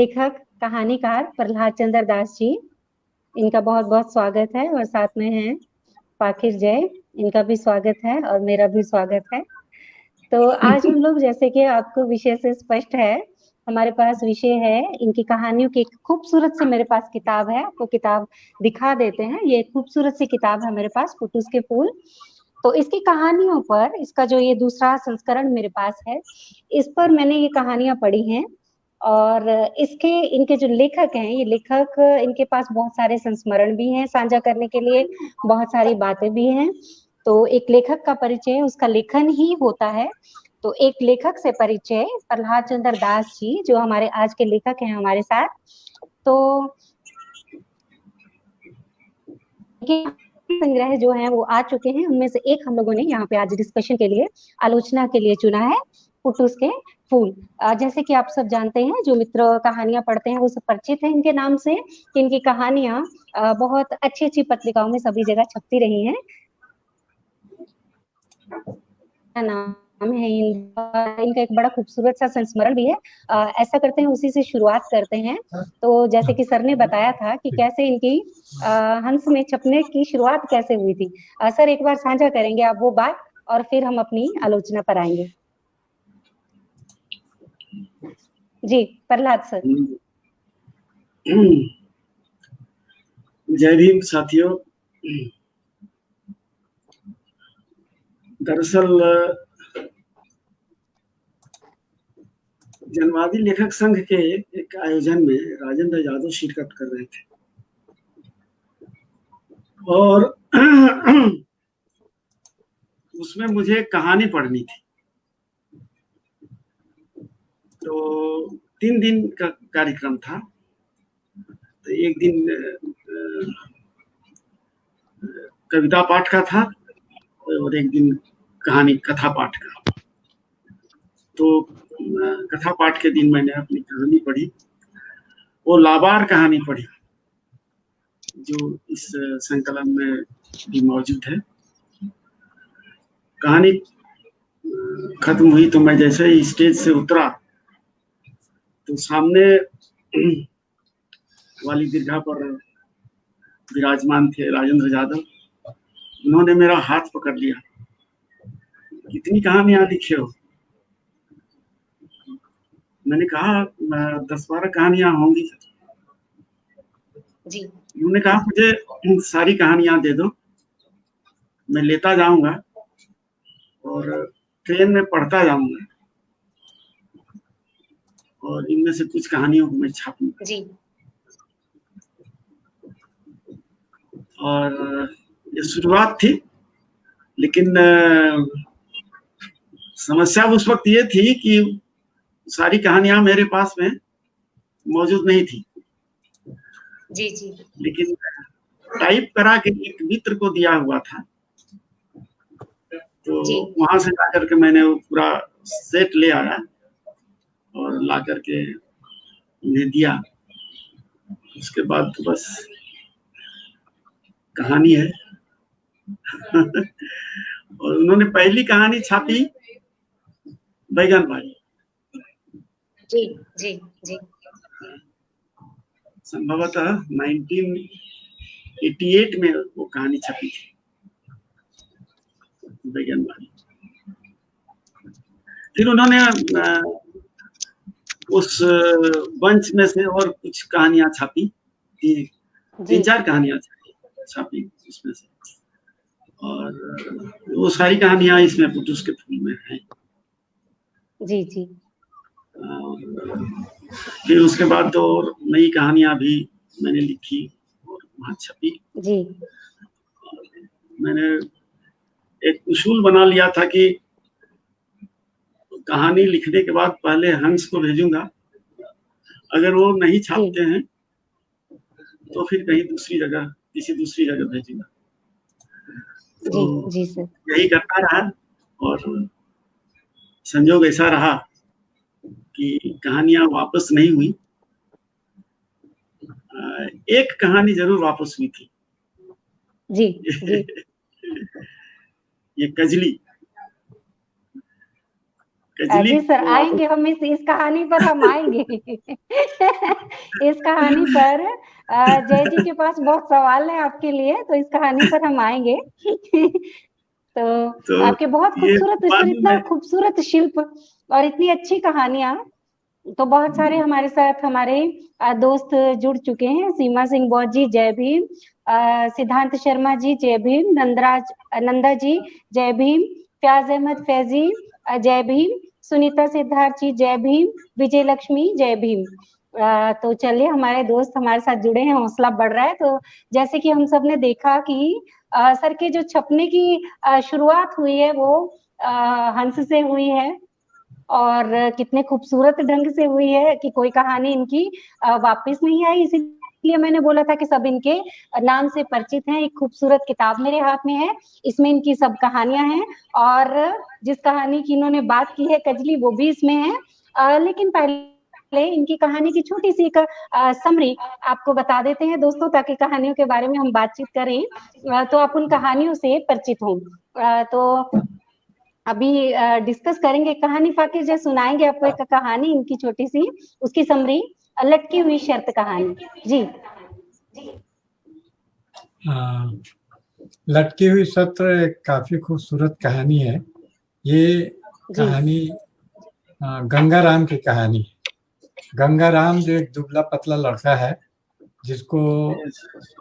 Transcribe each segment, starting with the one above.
लेखक कहानीकार प्रहलाद चंद्र दास जी, इनका बहुत बहुत स्वागत है और साथ में हैं पाखिर जय, इनका भी स्वागत है और मेरा भी स्वागत है। तो आज हम लोग, जैसे कि आपको विषय से स्पष्ट है, हमारे पास विषय है इनकी कहानियों की। खूबसूरत सी मेरे पास किताब है, आपको किताब दिखा देते हैं। ये खूबसूरत सी किताब है मेरे पास, कुटुस के फूल। तो इसकी कहानियों पर, इसका जो ये दूसरा संस्करण मेरे पास है, इस पर मैंने ये कहानियां पढ़ी हैं। और इनके जो लेखक हैं, ये लेखक, इनके पास बहुत सारे संस्मरण भी हैं साझा करने के लिए, बहुत सारी बातें भी हैं। तो एक लेखक का परिचय उसका लेखन ही होता है। तो एक लेखक से परिचय, प्रहलाद चंद्र दास जी जो हमारे आज के लेखक हैं हमारे साथ। तो संग्रह जो है वो आ चुके हैं, उनमें से एक हम लोगों ने यहाँ पे आज डिस्कशन के लिए, आलोचना के लिए चुना है, कुटुस के फूल। जैसे कि आप सब जानते हैं, जो मित्र कहानियां पढ़ते हैं वो सब परिचित है इनके नाम से, कि इनकी कहानियां बहुत अच्छी अच्छी पत्रिकाओं में सभी जगह छपती रही हैं। नाम है इनका एक बड़ा खूबसूरत सा संस्मरण भी है। ऐसा करते हैं, उसी से शुरुआत करते हैं। तो जैसे कि सर ने बताया था कि कैसे इनकी हंस में छपने की शुरुआत कैसे हुई थी। सर एक बार साझा करेंगे आप वो बात, और फिर हम अपनी आलोचना पर आएंगे। जी प्रहलाद सर। जय भीम साथियों। दरअसल जनवादी लेखक संघ के एक आयोजन में राजेंद्र यादव शिरकत कर रहे थे और उसमें मुझे कहानी पढ़नी थी। तो 3 दिन का कार्यक्रम था। तो एक दिन कविता पाठ का था और एक दिन कथा पाठ का। तो कथा पाठ के दिन मैंने अपनी कहानी पढ़ी, वो लाबार कहानी पढ़ी जो इस संकलन में भी मौजूद है। कहानी खत्म हुई तो मैं जैसे ही स्टेज से उतरा तो सामने वाली दीर्घा पर विराजमान थे राजेंद्र यादव। उन्होंने मेरा हाथ पकड़ लिया, कितनी कहानियां लिखे हो? मैंने कहा 10-12 कहानियां होंगी। जी। उन्होंने कहा मुझे सारी कहानियां दे दो, मैं लेता जाऊंगा और ट्रेन में पढ़ता जाऊंगा और इनमें से कुछ कहानियों को मैं छापूंगा। जी। और ये शुरुआत थी, लेकिन समस्या उस वक्त ये थी कि सारी कहानियां मेरे पास में मौजूद नहीं थी। जी जी। लेकिन टाइप करा के एक मित्र को दिया हुआ था, तो वहां से ला करके मैंने वो पूरा सेट ले आया और ला करके उन्हें दिया। उसके बाद तो बस कहानी है। और उन्होंने पहली कहानी छापी बैगन भाई। जी जी जी। संभवतः 1988 में वो कहानी छपी थी, बैगन भाई। फिर उन्होंने उस बंच में से और कुछ कहानियां छापी, 3-4 कहानियां छापी उसमें से, और वो सारी कहानियां इसमें कुटुस के फूल में हैं। जी जी। फिर उसके बाद तो और नई कहानियां भी मैंने लिखी और वहां छपी। जी। मैंने एक उसूल बना लिया था कि कहानी लिखने के बाद पहले हंस को भेजूंगा, अगर वो नहीं छापते हैं तो फिर कहीं किसी दूसरी जगह भेजूंगा। तो जी सर। यही करता रहा और संजोग ऐसा रहा कि कहानियां वापस नहीं हुई। एक कहानी जरूर वापस हुई थी। जी जी। ये कजली कजली जी सर, आएंगे हम इस कहानी पर हम आएंगे। इस कहानी पर जय जी के पास बहुत सवाल है आपके लिए, तो इस कहानी पर हम आएंगे। तो तो आपके बहुत ये खूबसूरत, इस बाद पर में इतना मैं खूबसूरत शिल्प और इतनी अच्छी कहानियां। तो बहुत सारे हमारे साथ हमारे दोस्त जुड़ चुके हैं। सीमा सिंह बौद्ध जी जय भीम, सिद्धांत शर्मा जी जय भीम, नंदा जी जय भीम, फ्याज अहमद फैजी जय भीम, सुनीता सिद्धार्थ जी जय भीम, विजय लक्ष्मी जय भीम। तो चलिए, हमारे दोस्त हमारे साथ जुड़े हैं, हौसला बढ़ रहा है। तो जैसे कि हम सब ने देखा कि सर के जो छपने की शुरुआत हुई है वो हंस से हुई है, और कितने खूबसूरत ढंग से हुई है कि कोई कहानी इनकी वापस नहीं आई। इसीलिए मैंने बोला था कि सब इनके नाम से परिचित हैं। एक खूबसूरत किताब मेरे हाथ में है, इसमें इनकी सब कहानियां हैं, और जिस कहानी की इन्होंने बात की है कजली, वो भी इसमें है। लेकिन पहले इनकी कहानी की छोटी सी एक समरी आपको बता देते हैं दोस्तों, ताकि कहानियों के बारे में हम बातचीत करें तो आप उन कहानियों से परिचित हों। तो अभी डिस्कस करेंगे कहानी। फाकिर जी सुनाएंगे आपको एक कहानी, इनकी छोटी सी, उसकी समरी, लटकी हुई शर्त कहानी। जी लटकी हुई सत्र एक काफी खूबसूरत कहानी है। ये जी कहानी गंगाराम की कहानी है। गंगाराम जो एक दुबला पतला लड़का है, जिसको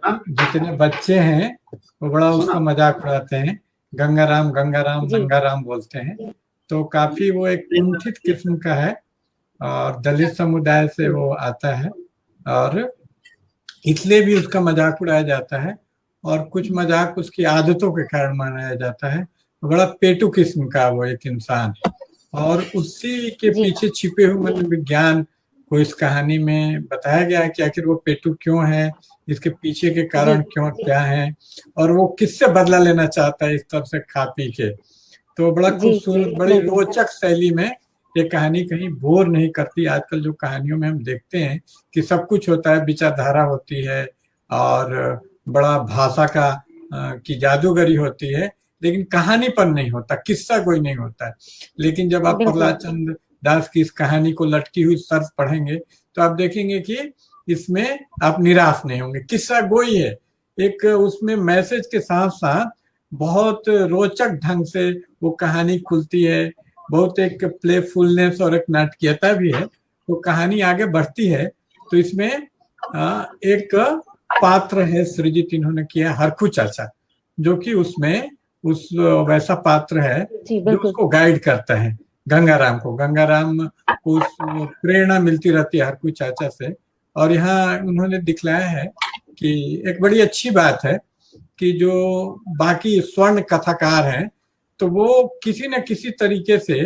जितने बच्चे हैं वो बड़ा उसका मजाक उड़ाते हैं। गंगाराम गंगाराम जी नंगाराम बोलते हैं। तो काफी वो एक कुंठित किस्म का है, और दलित समुदाय से वो आता है, और इसलिए भी उसका मजाक उड़ाया जाता है, और कुछ मजाक उसकी आदतों के कारण मनाया जाता है। बड़ा पेटू किस्म का वो एक इंसान है, और उसी के जी पीछे छिपे हुए विज्ञान को इस कहानी में बताया गया है कि आखिर वो पेटू क्यों है, इसके पीछे के जी कारण क्यों क्या है, और वो किससे बदला लेना चाहता है इस तरह से खा पी के। तो बड़ा जी खूबसूरत, बड़ी बिल्कुल रोचक शैली में ये कहानी कहीं बोर नहीं करती। आजकल जो कहानियों में हम देखते हैं कि सब कुछ होता है, विचारधारा होती है, और बड़ा भाषा का की जादूगरी होती है, लेकिन कहानी पर नहीं होता, किस्सा कोई नहीं होता है। लेकिन जब आप बिल्कुल प्रहलाद चंद्र दास की इस कहानी को लटकी हुई शर्त पढ़ेंगे तो आप देखेंगे कि इसमें आप निराश नहीं होंगे। किस्सा गोई है, एक उसमें मैसेज के साथ साथ बहुत रोचक ढंग से वो कहानी खुलती है। बहुत एक प्लेफुलनेस और एक नाटकीयता भी है। तो कहानी आगे बढ़ती है तो इसमें एक पात्र है सृजित इन्होंने किया, हरखू चाचा, जो कि उसमें उस वैसा पात्र है जी जो बिल्कुल उसको गाइड करता है। गंगाराम को, गंगाराम को उस प्रेरणा मिलती रहती है हरखू चाचा से। और यहाँ उन्होंने दिखलाया है कि एक बड़ी अच्छी बात है कि जो बाकी स्वर्ण कथाकार हैं तो वो किसी न किसी तरीके से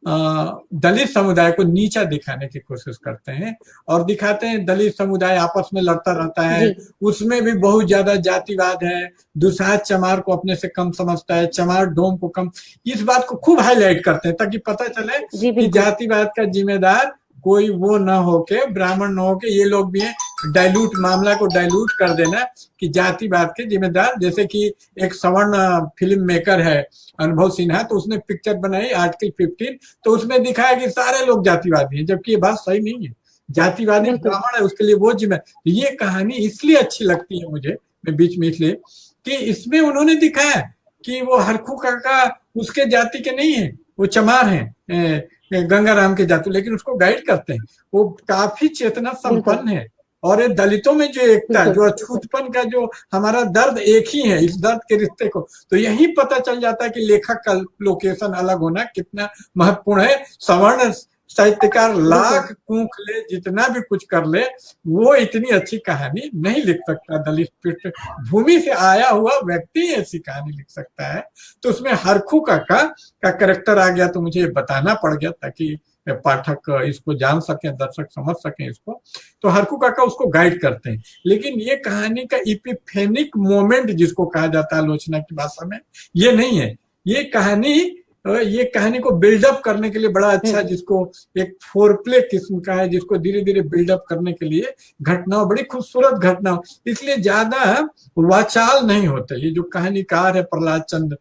दलित समुदाय को नीचा दिखाने की कोशिश करते हैं, और दिखाते हैं दलित समुदाय आपस में लड़ता रहता है, जी उसमें भी बहुत ज्यादा जातिवाद है। दुसाध चमार को अपने से कम समझता है, चमार डोम को कम। इस बात को खूब हाईलाइट करते हैं ताकि पता चले जी कि बिल्कुल जातिवाद का जिम्मेदार कोई वो न होके, ब्राह्मण न होके ये लोग भी हैं। डाइल्यूट, मामला को डाइल्यूट कर देना कि जातिवाद के जिम्मेदार, जैसे कि एक सवर्ण फिल्म मेकर है अनुभव सिन्हा, तो उसने पिक्चर बनाई आर्टिकल 15, तो उसमें दिखाया कि सारे लोग जातिवादी हैं, जबकि ये बात सही नहीं है। जातिवादी बिल्कुल ब्राह्मण है, उसके लिए वो जिम्मेदार। ये कहानी इसलिए अच्छी लगती है मुझे, मैं बीच में इसलिए कि इसमें उन्होंने दिखाया कि वो हरखू काका उसके जाति के नहीं है, वो चमार है, गंगाराम के जाति, लेकिन उसको गाइड करते हैं। वो काफी चेतना बिल्कुल संपन्न है। और ये दलितों में जो एकता, बिल्कुल जो अछूतपन का जो हमारा दर्द एक ही है, इस दर्द के रिश्ते को, तो यही पता चल जाता है कि लेखक का लोकेशन अलग होना कितना महत्वपूर्ण है। सवर्ण साहित्यकार लाख कूख ले, जितना भी कुछ कर ले, वो इतनी अच्छी कहानी नहीं लिख सकता। दलित पृष्ठभूमि से आया हुआ व्यक्ति ऐसी कहानी लिख सकता है। तो उसमें हरखू काका का कैरेक्टर आ गया, तो मुझे बताना पड़ गया ताकि पाठक इसको जान सकें, दर्शक समझ सकें इसको। तो हरखू काका उसको गाइड करते हैं। लेकिन ये कहानी का इपिफेनिक मोमेंट जिसको कहा जाता है आलोचना की भाषा में, ये नहीं है। ये कहानी ये कहानी को बिल्डअप करने के लिए बड़ा अच्छा, जिसको एक फोरप्ले किस्म का है, जिसको धीरे धीरे बिल्डअप करने के लिए घटनाओं, बड़ी खूबसूरत घटनाओं, इसलिए ज्यादा वाचाल नहीं होते। ये जो कहानीकार है प्रहलाद चंद्र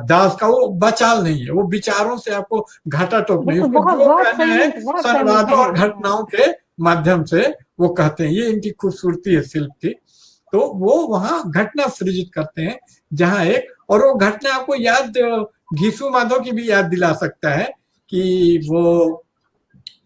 दास का, वो वाचाल नहीं है, वो विचारों से आपको घाटा टोक नहीं, उसको बहुत जो बहुत कहना सही, है बहुत संवादों और सही। घटनाओं के माध्यम से वो कहते हैं। ये इनकी खूबसूरती है शिल्प की। तो वो वहां घटना सृजित करते हैं, जहां एक, और वो घटना आपको याद घीसू माधव की भी याद दिला सकता है कि वो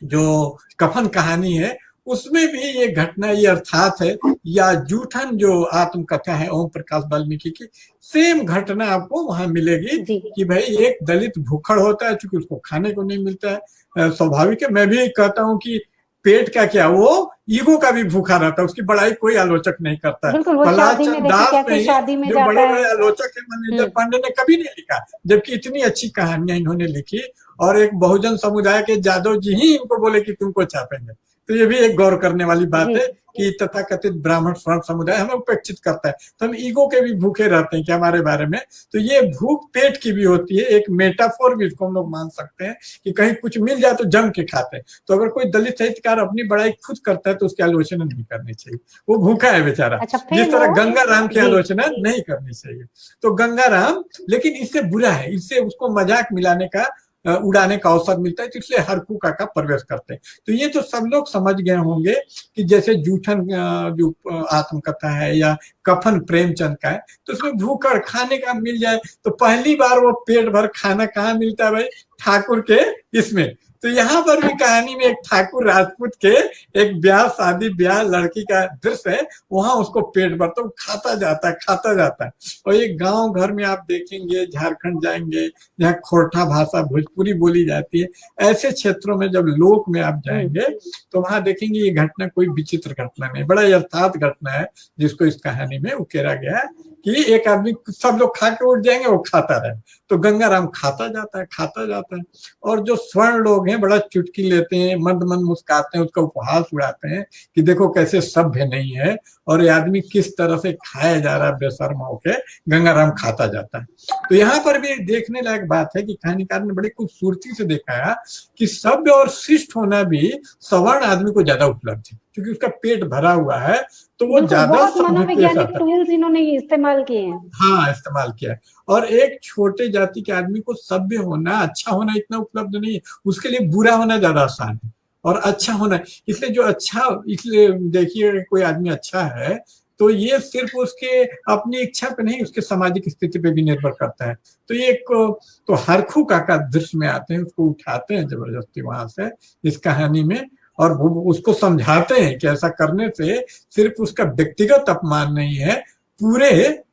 जो कफन कहानी है उसमें भी ये घटना, ये अर्थात है, या जूठन जो आत्मकथा है ओम प्रकाश वाल्मीकि की, सेम घटना आपको वहां मिलेगी जी कि भाई एक दलित भूखड़ होता है, क्योंकि उसको खाने को नहीं मिलता है। स्वाभाविक है, मैं भी कहता हूँ कि पेट का क्या, वो ईगो का भी भूखा रहता है, उसकी बड़ाई कोई आलोचक नहीं करता है। बिल्कुल, वो प्रहलाद शादी में चंद्र देखिए दास कैसे नहीं, शादी में जो जाता बड़े है। बड़े आलोचक है, मनिंदर पांडे ने कभी नहीं लिखा, जबकि इतनी अच्छी कहानियां इन्होंने लिखी, और एक बहुजन समुदाय के जादव जी ही इनको बोले कि तुमको छापेंगे। तो ये भी एक गौर करने वाली बात जी है कि तथाकथित ब्राह्मण स्वर्ण समुदाय हमें उपेक्षित करता है, तो हम ईगो के भी भूखे रहते हैं कि हमारे बारे में। तो ये भूख पेट की भी होती है, एक मेटाफोर भी इसको हम लोग मान सकते हैं कि कहीं कुछ मिल जाए तो जम के खाते हैं। तो अगर कोई दलित साहित्यकार अपनी बड़ाई खुद करता है तो उसकी आलोचना नहीं करनी चाहिए, वो भूखा है बेचारा। अच्छा, जिस फिर तरह वो गंगा राम की जी आलोचना नहीं करनी चाहिए। तो गंगा राम, लेकिन इससे बुरा है, इससे उसको मजाक मिलाने का, उड़ाने का अवसर मिलता है, तो इसलिए हरकू काका प्रवेश करते हैं। तो ये तो सब लोग समझ गए होंगे कि जैसे जूठन जो आत्मकथा है या कफन प्रेमचंद का है, तो उसमें भूखड़ खाने का मिल जाए, तो पहली बार वो पेट भर खाना कहाँ मिलता है भाई, ठाकुर के इसमें। तो यहाँ पर भी कहानी में एक ठाकुर राजपूत के एक ब्याह, शादी ब्याह लड़की का दृश्य है, वहां उसको पेट भर, तो खाता जाता है, खाता जाता है। और ये गांव घर में आप देखेंगे, झारखंड जाएंगे जहाँ खोरठा भाषा भोजपुरी बोली जाती है, ऐसे क्षेत्रों में जब लोक में आप जाएंगे तो वहां देखेंगे ये घटना कोई विचित्र घटना नहीं, बड़ा यथार्थ घटना है, जिसको इस कहानी में उकेरा गया है कि एक आदमी, सब लोग खा के उठ जाएंगे, वो खाता रहे। तो गंगाराम खाता जाता है, खाता जाता है, और जो स्वर्ण लोग हैं बड़ा चुटकी लेते हैं, मंद मंद मुस्काते हैं, उसका उपहास उड़ाते हैं कि देखो कैसे सभ्य नहीं है, और ये आदमी किस तरह से खाया जा रहा है बेशर्म होके। गंगाराम खाता जाता है। तो यहाँ पर भी देखने लायक बात है कि कहानीकार ने बड़ी खूबसूरती से दिखाया कि सभ्य और शिष्ट होना भी सवर्ण आदमी को ज्यादा उपलब्ध है, क्योंकि उसका पेट भरा हुआ है, तो वो बिल्कुल, ज्यादा बहुत सभ्य पेश मनोवैज्ञानिक आता है। टूल्स इन्होंने इस्तेमाल किए हैं। हाँ, इस्तेमाल किया है। और एक छोटे जाति के आदमी को सभ्य होना, अच्छा होना इतना उपलब्ध नहीं है, उसके लिए बुरा होना ज्यादा आसान है, और अच्छा होना, इसलिए जो अच्छा, इसलिए देखिए कोई आदमी अच्छा है तो ये सिर्फ उसके अपनी इच्छा पे नहीं, उसके सामाजिक स्थिति पे भी निर्भर करता है। तो ये एक, तो हरखू काका दृश्य में आते हैं, उसको उठाते हैं जबरदस्ती वहां से इस कहानी में, और वो उसको समझाते हैं कि ऐसा करने से सिर्फ उसका व्यक्तिगत अपमान नहीं है, पूरे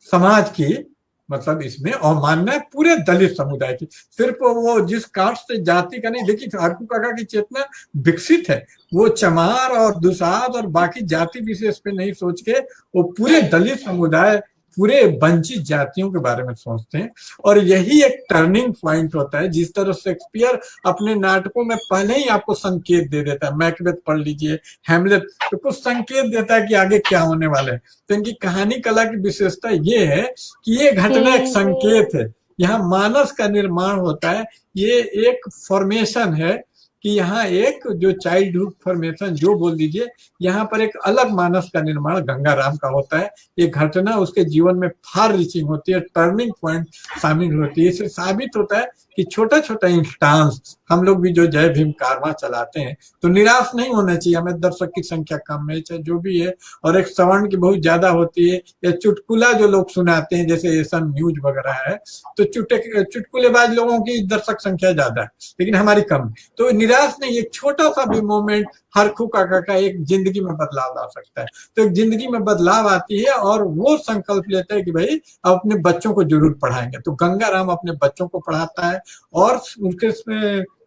समाज की, मतलब इसमें अवमानना है पूरे दलित समुदाय की। सिर्फ वो जिस कास्ट से जाति का नहीं, देखिए हरकू काका की चेतना विकसित है, वो चमार और दुसाध और बाकी जाति विशेष पे नहीं सोच के वो पूरे दलित समुदाय, पूरे वंचित जातियों के बारे में सोचते हैं। और यही एक टर्निंग पॉइंट होता है, जिस तरह शेक्सपियर अपने नाटकों में पहले ही आपको संकेत दे देता है, मैकबेथ पढ़ लीजिए, हैमलेट, तो कुछ संकेत देता है कि आगे क्या होने वाला है। तो इनकी कहानी कला की विशेषता ये है कि ये घटना एक संकेत है, यहाँ मानस का निर्माण होता है, ये एक फॉर्मेशन है कि यहाँ एक जो चाइल्डहुड फॉर्मेशन जो बोल दीजिए, यहाँ पर एक अलग मानस का निर्माण गंगाराम का होता है। ये घटना उसके जीवन में फार रीचिंग होती है, टर्निंग पॉइंट शामिल होती है। इससे साबित होता है कि छोटा छोटा इंस्टांस, हम लोग भी जो जय भीम कारवां चलाते हैं तो निराश नहीं होना चाहिए, हमें दर्शक की संख्या कम है चाहे जो भी है, और एक सवर्ण की बहुत ज्यादा होती है, या चुटकुला जो लोग सुनाते हैं जैसे एसन न्यूज वगैरह है, तो चुटकुलेबाज लोगों की दर्शक संख्या ज्यादा है लेकिन हमारी कम है। तो निराश नहीं, एक छोटा सा भी मोमेंट हरखू काका का एक जिंदगी में बदलाव ला सकता है। तो एक जिंदगी में बदलाव आती है और वो संकल्प लेता है कि भाई अब अपने बच्चों को जरूर पढ़ाएंगे। तो गंगाराम अपने बच्चों को पढ़ाता है और उनके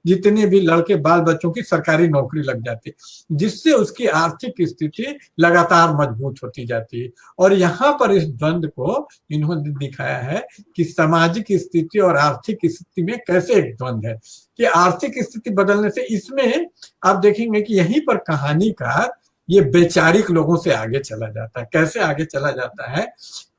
जितने भी लड़के बाल बच्चों की सरकारी नौकरी लग जाती है, जिससे उसकी आर्थिक स्थिति लगातार मजबूत होती जाती है। और यहाँ पर इस द्वंद को इन्होंने दिखाया है कि सामाजिक स्थिति और आर्थिक स्थिति में कैसे एक द्वंद है, कि आर्थिक स्थिति बदलने से, इसमें आप देखेंगे कि यहीं पर कहानीकार ये वैचारिक लोगों से आगे चला जाता है। कैसे आगे चला जाता है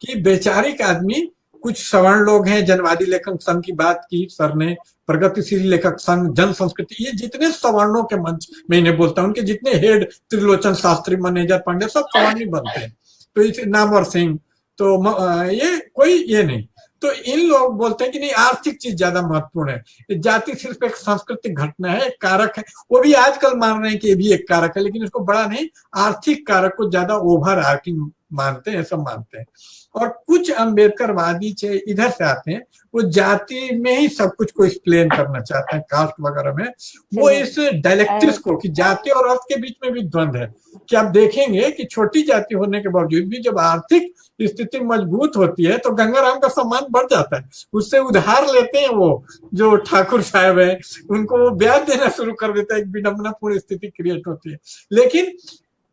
कि वैचारिक आदमी कुछ सवर्ण लोग हैं, जनवादी लेखक संघ की बात की सर ने, प्रगतिशील लेखक संघ, जन संस्कृति, ये जितने सवर्णों के मंच में इन्हें बोलता हूँ, उनके जितने हेड, त्रिलोचन शास्त्री, मैनेजर पांडे, सब सवर्ण ही बनते हैं। तो इसे नामवर सिंह, तो ये कोई ये नहीं। तो इन लोग बोलते हैं कि नहीं, आर्थिक चीज ज्यादा महत्वपूर्ण है, जाति सिर्फ एक सांस्कृतिक घटना है, एक कारक है। वो भी आजकल मान रहे हैं कि ये भी एक कारक है, लेकिन इसको बड़ा नहीं, आर्थिक कारक को ज्यादा ओवर आर्किंग मानते हैं, सब मानते हैं। और कुछ अम्बेडकरवादी इधर से आते हैं, वो जाति में ही सब कुछ को एक्सप्लेन करना चाहते हैं, कास्ट वगैरह में। वो इस डायलेक्टिक्स को, कि जाति और अर्थ के बीच में भी द्वंद्व है, कि आप देखेंगे कि छोटी जाति होने के बावजूद भी जब आर्थिक स्थिति मजबूत होती है तो गंगाराम का सम्मान बढ़ जाता है, उससे उधार लेते हैं वो जो ठाकुर साहब है, उनको वो ब्याज देना शुरू कर देता है, एक विडंबनापूर्ण स्थिति क्रिएट होती है। लेकिन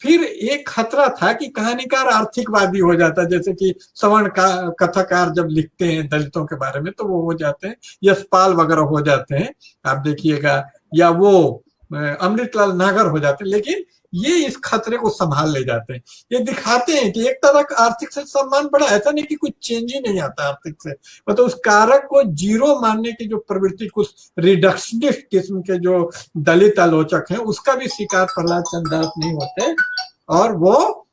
फिर एक खतरा था कि कहानीकार आर्थिकवादी हो जाता है, जैसे कि सवर्ण का कथाकार जब लिखते हैं दलितों के बारे में तो वो हो जाते हैं, यशपाल वगैरह हो जाते हैं, आप देखिएगा, या वो अमृतलाल नागर हो जाते हैं। लेकिन ये इस खतरे को संभाल ले जाते हैं, ये दिखाते हैं कि एक तरह का आर्थिक से सम्मान बढ़ा, ऐसा नहीं कि कुछ चेंज ही नहीं आता आर्थिक से, मतलब उस कारक को जीरो मानने की जो प्रवृत्ति कुछ रिडक्शनिस्ट किस्म के जो दलित आलोचक हैं उसका भी शिकार प्रहलाद चंद्र दास नहीं होते, और वो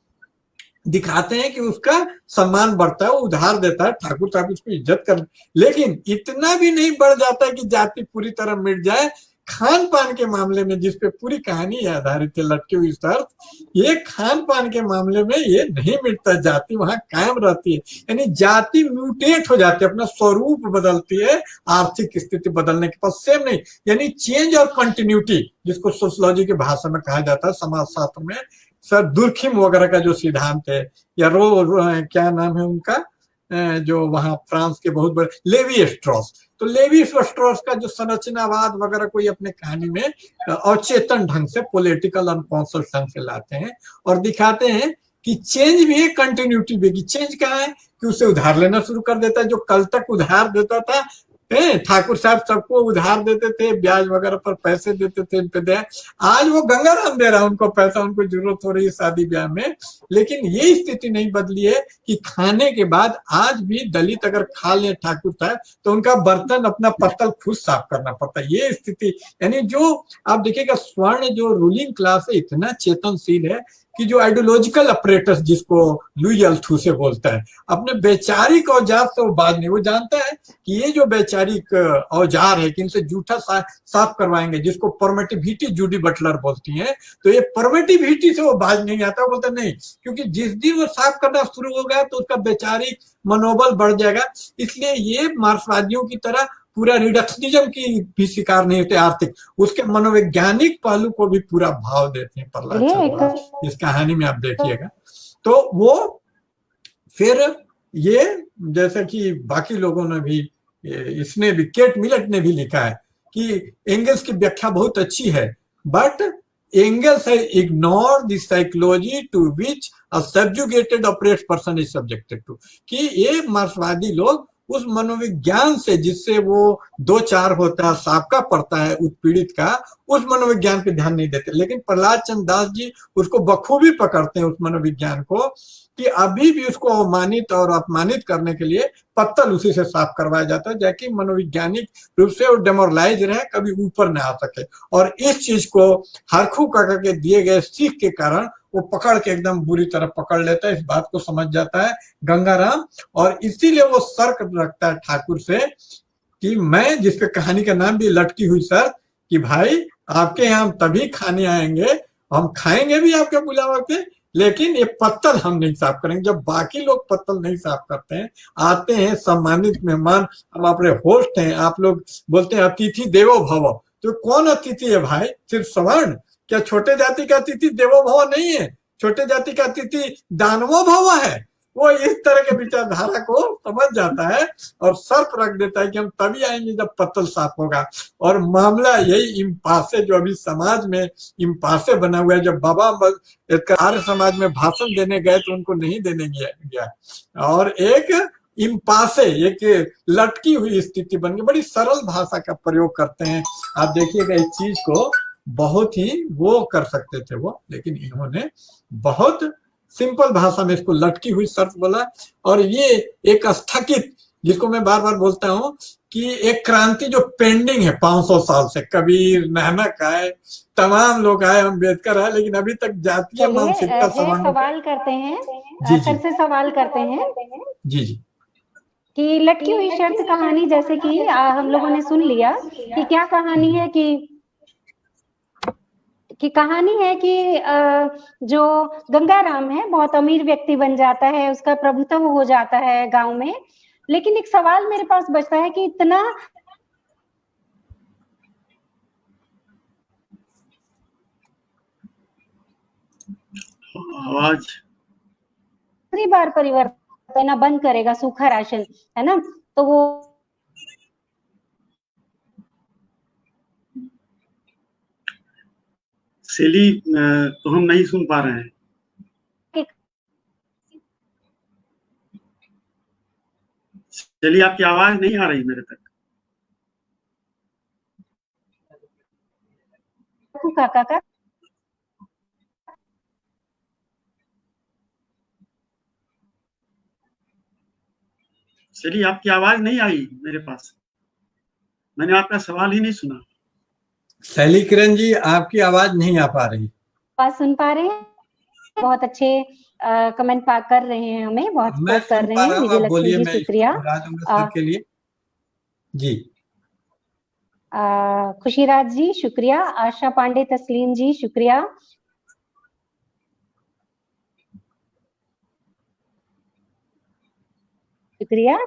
दिखाते हैं कि उसका सम्मान बढ़ता है, वो उधार देता है, ठाकुर साहब उसको इज्जत कर। लेकिन इतना भी नहीं बढ़ जाता है कि जाति पूरी तरह मिट जाए। खान पान के मामले में, जिसपे पूरी कहानी आधारित है, लटकी हुई शर्त, ये खान पान के मामले में ये नहीं मिटता, जाति वहां कायम रहती है, यानी जाति म्यूटेट हो जाती है, अपना स्वरूप बदलती है आर्थिक स्थिति बदलने के पास, सेम नहीं, यानी चेंज और कंटिन्यूटी, जिसको सोशियोलॉजी की भाषा में कहा जाता है, समाजशास्त्र में सर दुर्खिम वगैरह का जो सिद्धांत है, या क्या नाम है उनका, जो वहां फ्रांस के बहुत बड़े लेवी स्ट्रॉस, तो लेवी स्ट्रॉस का जो संरचनावाद वगैरह कोई अपने कहानी में अवचेतन ढंग से, पॉलिटिकल अनकॉन्शियस ढंग से लाते हैं और दिखाते हैं कि चेंज भी है, कंटिन्यूटी भी है। चेंज कहाँ है कि उसे उधार लेना शुरू कर देता है, जो कल तक उधार देता था, ठाकुर साहब सबको उधार देते थे, ब्याज वगैरह पर पैसे देते थे, इन पे दे, आज वो गंगाराम दे रहा है उनको पैसा, उनको जरूरत हो रही है शादी ब्याह में। लेकिन ये स्थिति नहीं बदली है कि खाने के बाद आज भी दलित अगर खा ले ठाकुर साहब तो उनका बर्तन, अपना पत्तल खुद साफ करना पड़ता है। ये स्थिति, यानी जो आप देखिएगा स्वर्ण जो रूलिंग क्लास है इतना चेतनशील है कि जो आइडियोलॉजिकल अपरेटस, जिसको लुई अल्थुसे बोलता है, अपने वैचारिक औजार से वो बाज नहीं, वो जानता है कि ये जो वैचारिक औजार है कि इनसे जूठा साफ करवाएंगे, जिसको परमिटिविटी जूडी बटलर बोलती हैं, तो ये परमिटिविटी से वो बाज नहीं आता, बोलता नहीं, क्योंकि जिस दिन वो साफ करना शुरू हो गया तो उसका वैचारिक मनोबल बढ़ जाएगा। इसलिए ये मार्क्सवादियों की तरह पूरा रिडक्शनिज्म की भी शिकार नहीं होते, आर्थिक, उसके मनोवैज्ञानिक पहलू को भी पूरा भाव देते हैं प्रहलाद चंद्र इस कहानी में, आप देखिएगा। तो वो फिर ये, जैसे कि बाकी लोगों ने भी, इसने भी, केट मिलेट ने भी लिखा है कि एंगल्स की व्याख्या बहुत अच्छी है, बट एंगल्स है ignore the psychology to which a subjugated operate person is subjected to, कि ये मार्क्सवादी लोग उस मनोविज्ञान से, जिससे वो दो चार होता है, साबका पड़ता है उत्पीड़ित का, उस मनोविज्ञान पे ध्यान नहीं देते। लेकिन प्रहलाद चंद्र दास जी उसको बखूबी पकड़ते हैं, उस मनोविज्ञान को, कि अभी भी उसको अवमानित और अपमानित करने के लिए पत्तल उसी से साफ करवाया जाता है, जाकि मनोवैज्ञानिक रूप से वो डेमोरलाइज रहे, कभी ऊपर न आ सके। और इस चीज को हरखू काका के दिए गए सीख के कारण वो पकड़ के एकदम बुरी तरह पकड़ लेता है, इस बात को समझ जाता है गंगाराम, और इसीलिए वो शर्त रखता है ठाकुर से कि मैं, जिसपे कहानी का नाम भी लटकी हुई शर्त, कि भाई आपके यहाँ हम तभी खाने आएंगे, हम खाएंगे भी आपके बुलावा पे, लेकिन ये पत्तल हम नहीं साफ करेंगे। जब बाकी लोग पत्तल नहीं साफ करते हैं, आते हैं सम्मानित मेहमान, हम अपने होस्ट हैं, आप लोग बोलते हैं अतिथि देवो भव, तो कौन अतिथि है भाई? सिर्फ सवर्ण? क्या छोटे जाति का अतिथि देवो भव नहीं है? छोटे जाति का अतिथि दानवो भव है। वो इस तरह के विचारधारा को समझ जाता है और शर्त रख देता है कि हम तभी आएंगे जब पत्तल साफ होगा। और मामला यही इम्पासे, जो अभी समाज में इम्पासे बना हुआ है, जब बाबा आर्य समाज में भाषण देने गए तो उनको नहीं देने गया, और एक इम्पासे, एक लटकी हुई स्थिति बन गई। बड़ी सरल भाषा का प्रयोग करते हैं, आप देखिएगा इस चीज को बहुत ही वो कर सकते थे वो, लेकिन इन्होंने बहुत सिंपल भाषा में इसको लटकी हुई शर्त बोला। और ये एक स्थगित जिसको मैं बार बार बोलता हूँ कि एक क्रांति जो पेंडिंग है 500 साल से, कबीर, नानक आए, तमाम लोग आए, अम्बेडकर आए, लेकिन अभी तक जातीय चलिए मानसिकता जय सवाल करते हैं, जी जी सर से सवाल करते हैं जी जी कि लटकी हुई शर्त कहानी, जैसे कि हम लोगों ने सुन लिया कि क्या कहानी है, कि कहानी है कि जो गंगाराम है बहुत अमीर व्यक्ति बन जाता है, उसका प्रभुत्व हो जाता है गांव में। लेकिन एक सवाल मेरे पास बचता है कि इतना आवाज दूसरी बार परिवर्तन बंद करेगा, सूखा राशन है ना, तो वो शैली तो हम नहीं सुन पा रहे हैं। शैली, आपकी आवाज नहीं आ रही मेरे तक। काका का शैली, आपकी आवाज नहीं आई मेरे पास। मैंने आपका सवाल ही नहीं सुना। शैली किरण जी, आपकी आवाज नहीं आ पा रही। बात सुन पा रहे हैं? बहुत अच्छे कमेंट कर रहे हैं, हमें बहुत मैं सपोर्ट कर सुन रहे पा हैं। रहा हूँ, विजय आप लक्ष्मी बोलिए, जी मैं इसको शुक्रिया। दोहरा दूंगा सर के लिए। जी खुशीराज जी शुक्रिया, आशा पांडे तस्लीम जी शुक्रिया, शुक्रिया।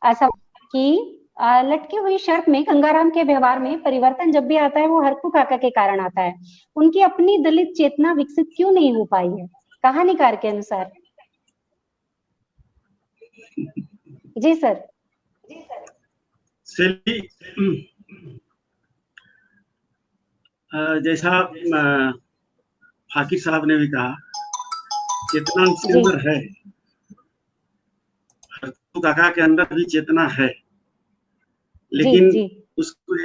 ऐसा कि लटकी हुई शर्त में गंगाराम के व्यवहार में परिवर्तन जब भी आता है वो हरकू काका के कारण आता है। उनकी अपनी दलित चेतना विकसित क्यों नहीं हो पाई है कहानीकार के अनुसार? जी सर। शैली, जैसा फाकिर साहब ने भी कहा, चेतना उसके जी अंदर है, हरकू काका के अंदर भी चेतना है, जी लेकिन जी उसको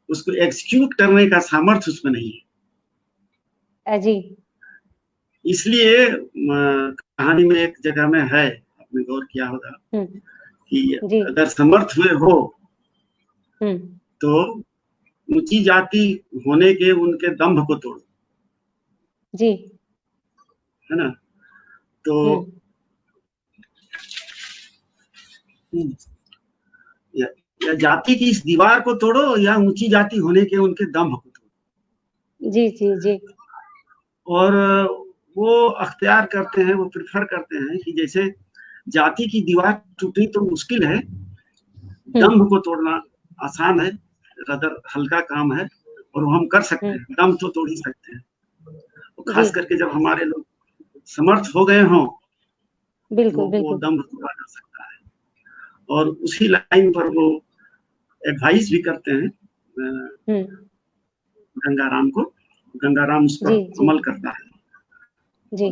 उसको एग्जीक्यूट करने का सामर्थ्य उसमें नहीं है। जी इसलिए कहानी में एक जगह में है, आपने गौर किया होगा कि जी अगर समर्थ हुए हो हम्म तो ऊंची जाति होने के उनके दंभ को तोड़ो, जी है ना। तो या, या जाति की इस दीवार को तोड़ो या ऊंची जाति होने के उनके दंभ को तोड़ो। जी जी जी और वो अख्तियार करते हैं, वो प्रिफर करते हैं कि जैसे जाति की दीवार टूटनी तो मुश्किल है, दंभ को तोड़ना आसान है, रदर हल्का काम है, और वो हम कर सकते हैं, दम तो तोड़ ही सकते हैं। तो खास करके जब हमारे लोग समर्थ हो गए हों तो बिल्कुल वो बिल्कुल दम तोड़ा जा सकता है। और उसी लाइन पर वो एडवाइस भी करते हैं गंगाराम को, गंगाराम उस पर जी जी अमल करता है। जी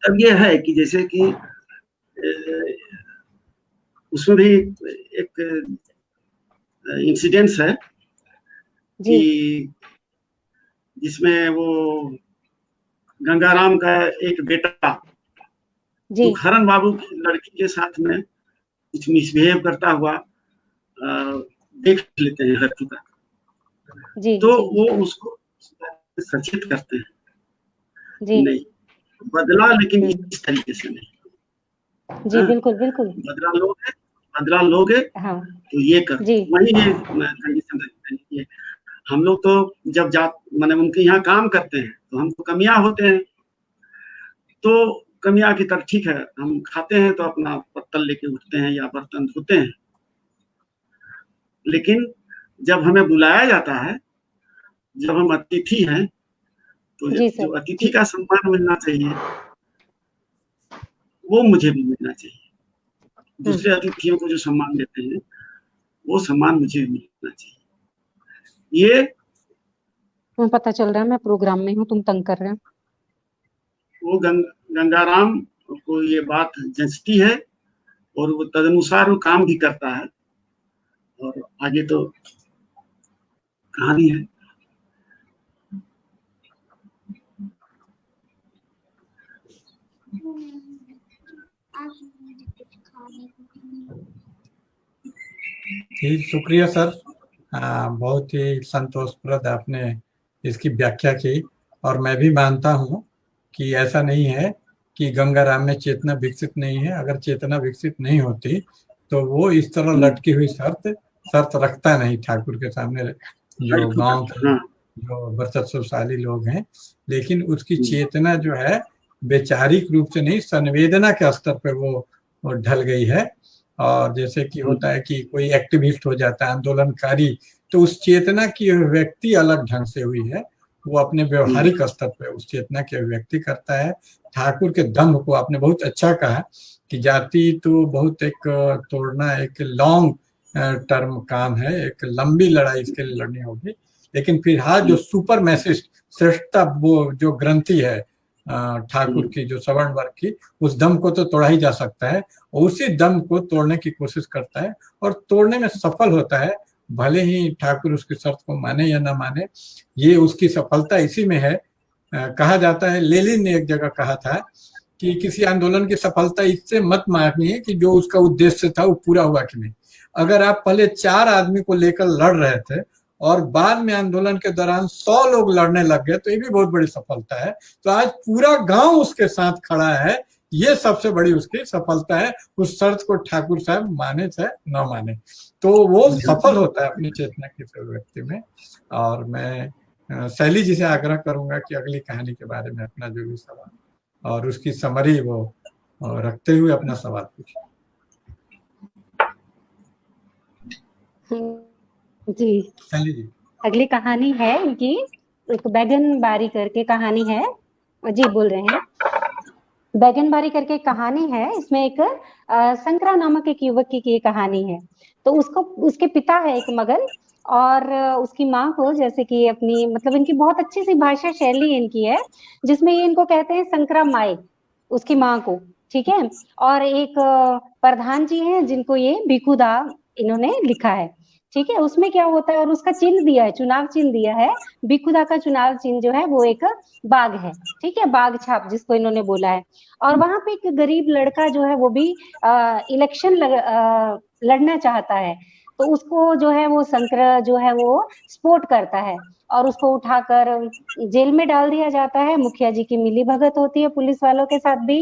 अब ये है कि जैसे कि उसमें भी एक इंसिडेंस है जी कि जिसमें वो गंगाराम का एक बेटा जी दुखहरण बाबू की लड़की के साथ में कुछ मिसबिहेव करता हुआ देख लेते हैं हर चुका, जी तो जी वो उसको सचेत करते हैं, जी नहीं बदला, लेकिन इस तरीके से नहीं। जी हाँ, बिल्कुल बिल्कुल बदला लोगे हाँ तो ये कर, जी वही ये कंडीशन रहती है। हम लोग तो जब जा मैंने उनके यहाँ काम करते हैं तो हमको कमियां होते हैं, तो कमियां की तरफ ठीक है, हम खाते हैं तो अपना पत्तल लेके उठते हैं या बर्तन धोते हैं, लेकिन जब हमें बुलाया जाता है, जब हम अतिथि हैं, तो जी जो सर अतिथि का सम्मान मिलना चाहिए वो मुझे भी मिलना चाहिए। दूसरे अतिथियों को जो सम्मान देते हैं वो सम्मान मुझे भी मिलना चाहिए। ये तुम्हें पता चल रहा है मैं प्रोग्राम में हूँ, तुम तंग कर रहे हो। वो गंगाराम को ये बात जचती है और वो तदनुसार वो काम भी करता है, और आगे तो कहानी है। जी शुक्रिया सर। बहुत ही संतोषप्रद आपने इसकी व्याख्या की और मैं भी मानता हूँ कि ऐसा नहीं है कि गंगाराम में चेतना विकसित नहीं है। अगर चेतना विकसित नहीं होती तो वो इस तरह लटकी हुई शर्त शर्त रखता नहीं ठाकुर के सामने, जो बिल्कुल गांव बिल्कुल, के हाँ। जो वर्चस्वशाली लोग हैं। लेकिन उसकी चेतना जो है वैचारिक रूप से नहीं, संवेदना के स्तर पे वो ढल गई है। और जैसे कि होता है कि कोई एक्टिविस्ट हो जाता है, आंदोलनकारी, तो उस चेतना की अभिव्यक्ति अलग ढंग से हुई है। वो अपने व्यवहारिक स्तर पे उस चेतना की अभिव्यक्ति करता है। ठाकुर के दम्भ को आपने बहुत अच्छा कहा कि जाति तो बहुत एक तोड़ना एक लॉन्ग टर्म काम है, एक लंबी लड़ाई इसके लिए लड़नी होगी। लेकिन फिलहाल जो सुपर मैसिस्ट श्रेष्ठता वो जो ग्रंथि है ठाकुर की, जो सवर्ण वर्ग की, उस दम को तो तोड़ा ही जा सकता है। उसी दम को तोड़ने की कोशिश करता है और तोड़ने में सफल होता है। भले ही ठाकुर उसकी शर्त को माने या ना माने, ये उसकी सफलता इसी में है। कहा जाता है, लेनिन ने एक जगह कहा था कि किसी आंदोलन की सफलता इससे मत मानिए कि जो उसका उद्देश्य था वो पूरा हुआ कि नहीं। अगर आप पहले 4 आदमी को लेकर लड़ रहे थे और बाद में आंदोलन के दौरान 100 लोग लड़ने लग गए तो ये भी बहुत बड़ी सफलता है। तो आज पूरा गांव उसके साथ खड़ा है, ये सबसे बड़ी उसकी सफलता है। उस शर्त को ठाकुर साहब माने चाहे न माने, तो वो सफल होता है अपनी चेतना की अभिव्यक्ति में। और मैं शैली जी से आग्रह करूंगा कि अगली कहानी के बारे में अपना जो भी सवाल और उसकी समरी वो रखते हुए अपना सवाल पूछे। जी, शैली जी। अगली कहानी है इनकी, एक बैगन बारी करके कहानी है। जी बोल रहे हैं। बैगन बारी करके एक कहानी है। इसमें एक संकरा नामक एक युवक की ये कहानी है। तो उसको उसके पिता है एक मगन, और उसकी माँ को, जैसे कि अपनी मतलब इनकी बहुत अच्छी सी भाषा शैली इनकी है, जिसमें ये इनको कहते हैं संकरा माई, उसकी माँ को। ठीक है। और एक प्रधान जी हैं जिनको ये भिखुदा इन्होंने लिखा है। ठीक है। उसमें क्या होता है, और उसका चिन्ह दिया है, चुनाव चिन्ह दिया है। भिखुदा का चुनाव चिन्ह जो है वो एक बाघ है। ठीक है, बाघ छाप जिसको इन्होंने बोला है। और वहां पे एक गरीब लड़का जो है वो भी इलेक्शन लड़ना चाहता है। तो उसको जो है वो शंकर जो है वो सपोर्ट करता है, और उसको उठाकर जेल में डाल दिया जाता है। मुखिया जी की मिलीभगत होती है पुलिस वालों के साथ भी।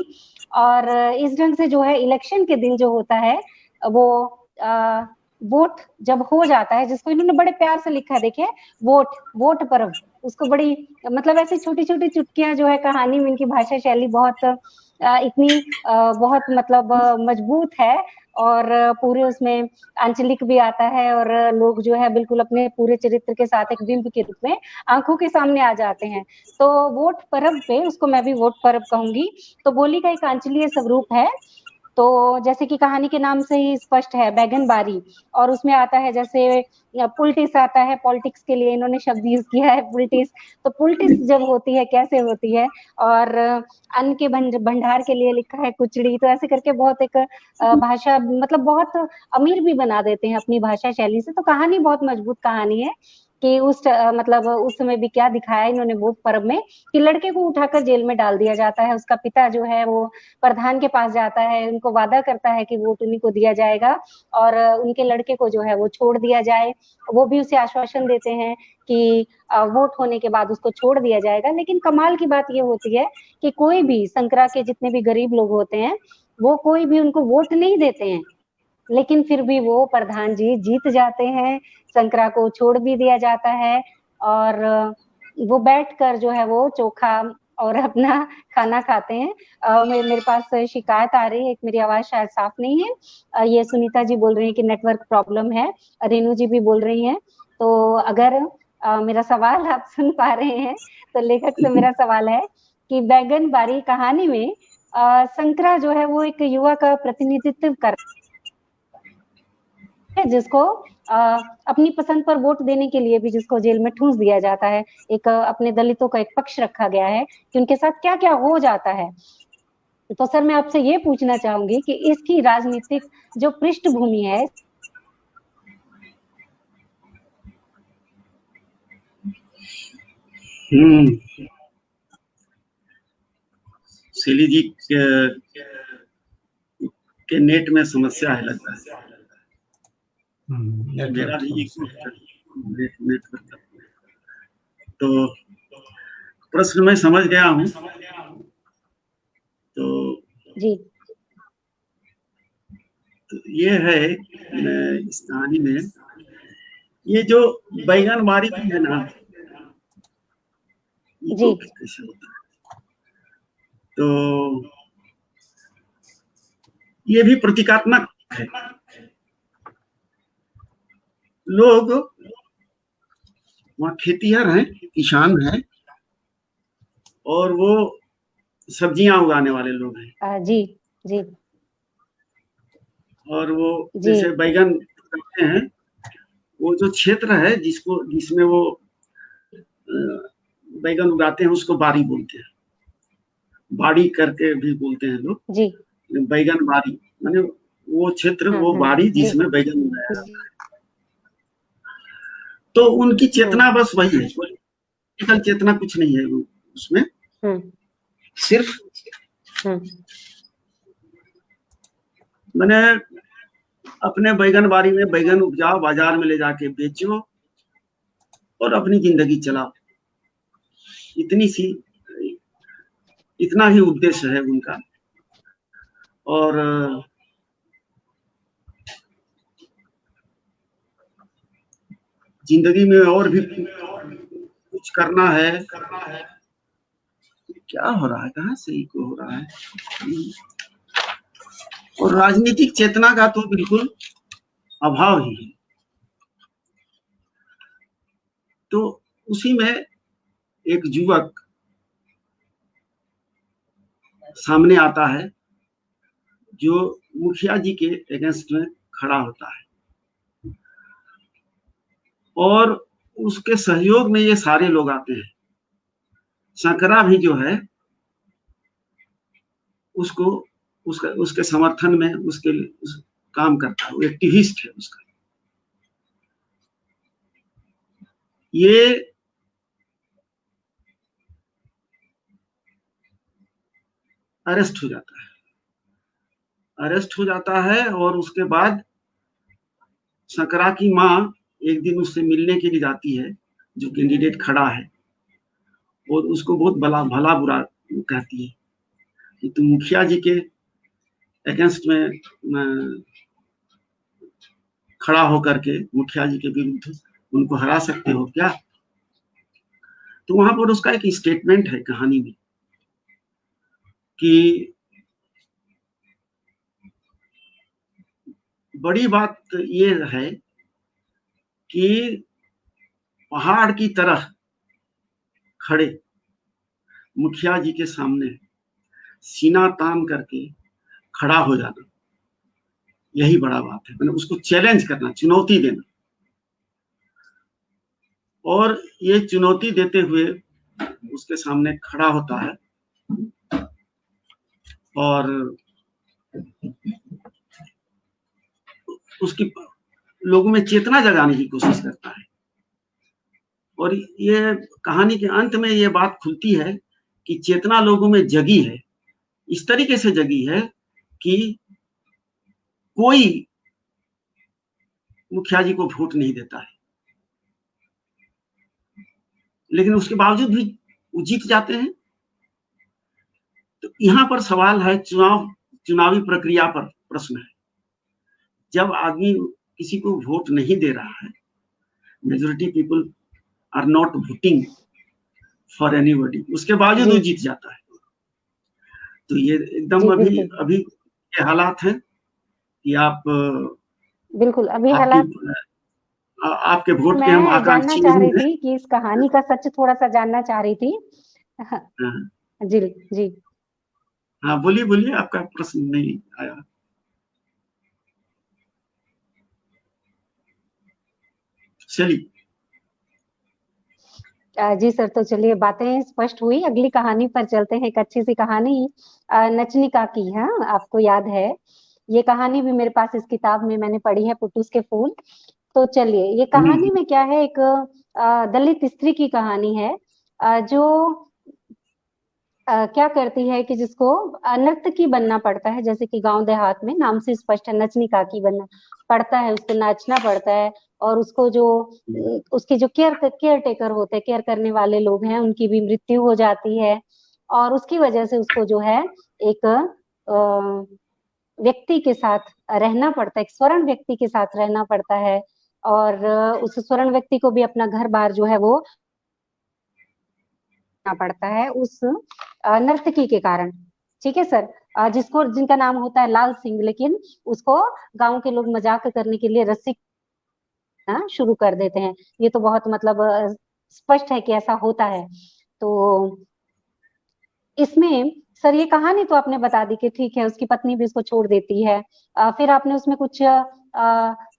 और इस ढंग से जो है इलेक्शन के दिन जो होता है वो वोट जब हो जाता है, जिसको इन्होंने बड़े प्यार से लिखा है, देखिए, वोट वोट पर्व। उसको बड़ी मतलब ऐसी छोटी छोटी चुटकियां जो है कहानी में, इनकी भाषा शैली बहुत इतनी बहुत मतलब मजबूत है। और पूरे उसमें आंचलिक भी आता है, और लोग जो है बिल्कुल अपने पूरे चरित्र के साथ एक बिंब के रूप में आंखों के सामने आ जाते हैं। तो वोट पर्व पे, उसको मैं भी वोट पर्व कहूंगी, तो बोली का एक आंचलीय स्वरूप है। तो जैसे कि कहानी के नाम से ही स्पष्ट है, बैगन बारी। और उसमें आता है जैसे पुलिटिक्स आता है, पॉलिटिक्स के लिए इन्होंने शब्द यूज किया है, पुलिटिक्स। तो पुलिटिक्स जब होती है, कैसे होती है। और अन्न के भंडार के लिए लिखा है कुचड़ी। तो ऐसे करके बहुत एक भाषा मतलब बहुत अमीर भी बना देते हैं अपनी भाषा शैली से। तो कहानी बहुत मजबूत कहानी है कि मतलब उस समय भी क्या दिखाया इन्होंने वोट पर्व में, कि लड़के को उठाकर जेल में डाल दिया जाता है। उसका पिता जो है वो प्रधान के पास जाता है, उनको वादा करता है कि वोट उन्हीं को दिया जाएगा, और उनके लड़के को जो है वो छोड़ दिया जाए। वो भी उसे आश्वासन देते हैं कि वोट होने के बाद उसको छोड़ दिया जाएगा। लेकिन कमाल की बात ये होती है कि कोई भी संकरा के जितने भी गरीब लोग होते हैं, वो कोई भी उनको वोट नहीं देते हैं। लेकिन फिर भी वो प्रधान जी जीत जाते हैं, संकरा को छोड़ भी दिया जाता है। और वो बैठकर जो है वो चोखा और अपना खाना खाते हैं। मेरे पास शिकायत आ रही है, एक मेरी आवाज शायद साफ नहीं है। ये सुनीता जी बोल रही है कि नेटवर्क प्रॉब्लम है, रेनू जी भी बोल रही हैं। तो अगर मेरा सवाल आप सुन पा रहे हैं, तो लेखक से मेरा सवाल है कि बैगन बारी कहानी में संकरा जो है वो एक युवा का प्रतिनिधित्व कर है, जिसको अपनी पसंद पर वोट देने के लिए भी जिसको जेल में ठूंस दिया जाता है। एक अपने दलितों का एक पक्ष रखा गया है कि उनके साथ क्या क्या हो जाता है। तो सर मैं आपसे ये पूछना चाहूंगी कि इसकी राजनीतिक जो पृष्ठभूमि है। शैली जी, के नेट में समस्या है लगता है। मेरा नेटवर्क भी समस्या। नेटवर्क। तो प्रश्न मैं समझ गया हूँ। तो जी ये है इस कहानी में, ये जो बैगनबाड़ी भी है ना, ये जी कैसे होता है, तो ये भी प्रतीकात्मक है। लोग वहाँ खेतीहर हैं, किसान हैं, और वो सब्जियां उगाने वाले लोग हैं। जी जी और वो जी जैसे बैगन करते हैं, वो जो क्षेत्र है जिसमें वो बैगन उगाते हैं, उसको बाड़ी बोलते हैं। बाड़ी करके भी बोलते हैं लोग, जी बैगन बाड़ी माने वो क्षेत्र, वो बाड़ी जी जिसमें बैगन उगाया जाता है। तो उनकी चेतना बस वही है, पॉलिटिकल चेतना कुछ नहीं है उसमें। सिर्फ मैंने अपने बैगन बाड़ी में बैगन उपजाओ, बाजार में ले जाके बेचो और अपनी जिंदगी चलाओ, इतना ही उद्देश्य है उनका। और जिंदगी में और भी कुछ करना है। क्या हो रहा है, कहाँ से इको हो रहा है? और राजनीतिक चेतना का तो बिल्कुल अभाव ही है। तो उसी में एक युवक सामने आता है जो मुखिया जी के अगेंस्ट में खड़ा होता है, और उसके सहयोग में ये सारे लोग आते हैं। शंकरा भी जो है उसको उसके समर्थन में उस काम करता है, वो एक्टिविस्ट है उसका। ये अरेस्ट हो जाता है और उसके बाद शंकरा की माँ एक दिन उससे मिलने के लिए जाती है, जो कैंडिडेट खड़ा है, और उसको बहुत भला बुरा कहती है कि तुम मुखिया जी के अगेंस्ट में खड़ा होकर के मुखिया जी के विरुद्ध उनको हरा सकते हो क्या? तो वहां पर उसका एक स्टेटमेंट है कहानी में कि बड़ी बात ये है कि पहाड़ की तरह खड़े मुखिया जी के सामने सीना तान करके खड़ा हो जाना, यही बड़ा बात है। मैंने उसको चैलेंज करना, चुनौती देना। और ये चुनौती देते हुए उसके सामने खड़ा होता है और उसकी लोगों में चेतना जगाने की कोशिश करता है। और ये कहानी के अंत में ये बात खुलती है कि चेतना लोगों में जगी है, इस तरीके से जगी है कि कोई मुखिया जी को वोट नहीं देता है, लेकिन उसके बावजूद भी वो जीत जाते हैं। तो यहाँ पर सवाल है, चुनावी प्रक्रिया पर प्रश्न है। जब आदमी किसी को वोट नहीं दे रहा है, majority people are not voting for anybody, उसके बावजूद वो जीत जाता है। तो ये एकदम अभी के हालात हैं कि आप बिल्कुल अभी हालात आपके वोट के हम मैं जानना आकांक्षी चाह नहीं रही हैं। थी कि इस कहानी का सच थोड़ा सा जानना चाह रही थी। जी जी हाँ बोलिए, आपका प्रश्न नहीं आया। चलिए। जी सर, तो चलिए बातें स्पष्ट हुई, अगली कहानी पर चलते हैं। एक अच्छी सी कहानी नचनिका की है, आपको याद है ये कहानी भी मेरे पास इस किताब में मैंने पढ़ी है, पुटूस के फूल। तो चलिए, ये कहानी में क्या है, एक दलित स्त्री की कहानी है जो क्या करती है कि जिसको नर्तकी बनना पड़ता है, जैसे कि गांव देहात में नाम से स्पष्ट है, नचनी काकी बनना पड़ता है, उसको नाचना पड़ता है। और उसको जो उसके जो केयर टेकर होते हैं, केयर करने वाले लोग हैं, उनकी भी मृत्यु हो जाती है। और उसकी वजह से उसको जो है एक व्यक्ति के साथ रहना पड़ता है, एक स्वर्ण व्यक्ति के साथ रहना पड़ता है। और उस स्वर्ण व्यक्ति को भी अपना घर बार जो है वो पड़ता है उस नर्तकी के कारण। ठीक है सर। जिनका नाम होता है लाल सिंह, लेकिन उसको गांव के लोग मजाक करने के लिए रस्सी शुरू कर देते हैं। ये तो बहुत मतलब स्पष्ट है कि ऐसा होता है। तो इसमें सर ये कहानी तो आपने बता दी कि ठीक है, उसकी पत्नी भी उसको छोड़ देती है। फिर आपने उसमें कुछ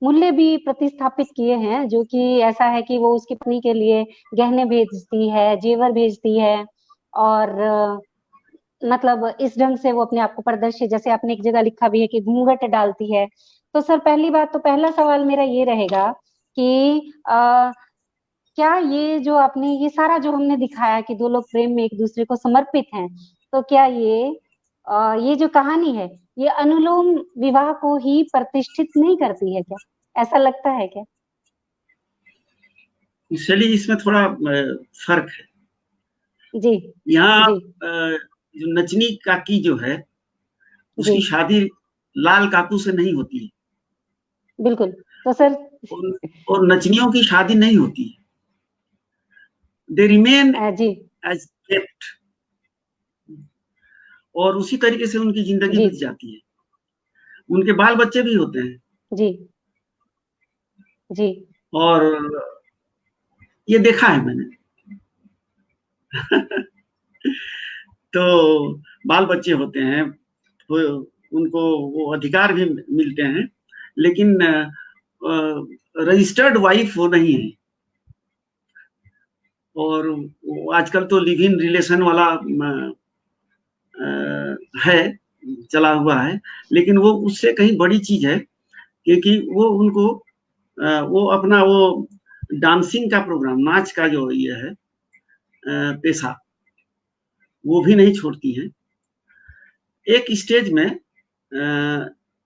मूल्य भी प्रतिस्थापित किए हैं, जो कि ऐसा है कि वो उसकी पत्नी के लिए गहने भेजती है, जेवर भेजती है। और मतलब इस ढंग से वो अपने आप को प्रदर्शित, जैसे आपने एक जगह लिखा भी है कि घूंघट डालती है। तो सर पहली बात तो पहला सवाल मेरा ये रहेगा कि क्या ये जो आपने ये सारा जो हमने दिखाया कि दो लोग प्रेम में एक दूसरे को समर्पित हैं, तो क्या ये जो कहानी है ये अनुलोम विवाह को ही प्रतिष्ठित नहीं करती है क्या? ऐसा लगता है क्या? चलिए, इसमें थोड़ा फर्क है। जी यहाँ जी जो नचनी काकी जो है, जी उसकी शादी लाल काकू से नहीं होती है। बिल्कुल। तो सर और नचनियों की शादी नहीं होती है। दे रिमेन जी एज केप्ट, और उसी तरीके से उनकी जिंदगी जी बीत जाती है। उनके बाल बच्चे भी होते हैं। जी जी और ये देखा है मैंने। तो बाल बच्चे होते हैं, वो उनको वो अधिकार भी मिलते हैं, लेकिन रजिस्टर्ड वाइफ वो नहीं है। और आजकल तो लिव इन रिलेशन वाला है, चला हुआ है। लेकिन वो उससे कहीं बड़ी चीज है, क्योंकि वो उनको वो अपना वो डांसिंग का प्रोग्राम, नाच का जो ये है पेशा, वो भी नहीं छोड़ती हैं। एक स्टेज में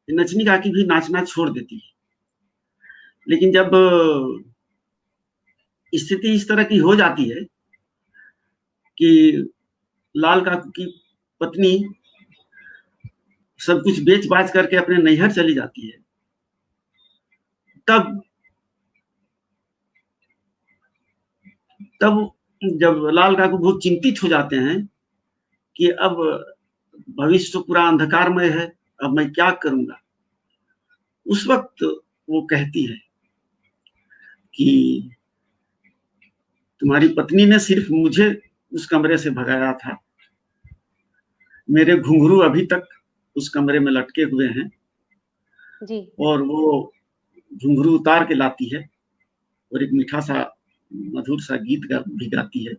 नचनी काकी भी नाचना छोड़ देती है। लेकिन जब स्थिति इस तरह की हो जाती है कि लाल काकू की पत्नी सब कुछ बेच बाच करके अपने नैहर चली जाती है, तब जब लाल काकू बहुत चिंतित हो जाते हैं कि अब भविष्य तो पूरा अंधकारमय है, अब मैं क्या करूंगा। उस वक्त वो कहती है कि तुम्हारी पत्नी ने सिर्फ मुझे उस कमरे से भगाया था, मेरे घुंघरू अभी तक उस कमरे में लटके हुए हैं। जी और वो घुंघरू उतार के लाती है और एक मीठा सा मधुर सा गीत भी गाती है,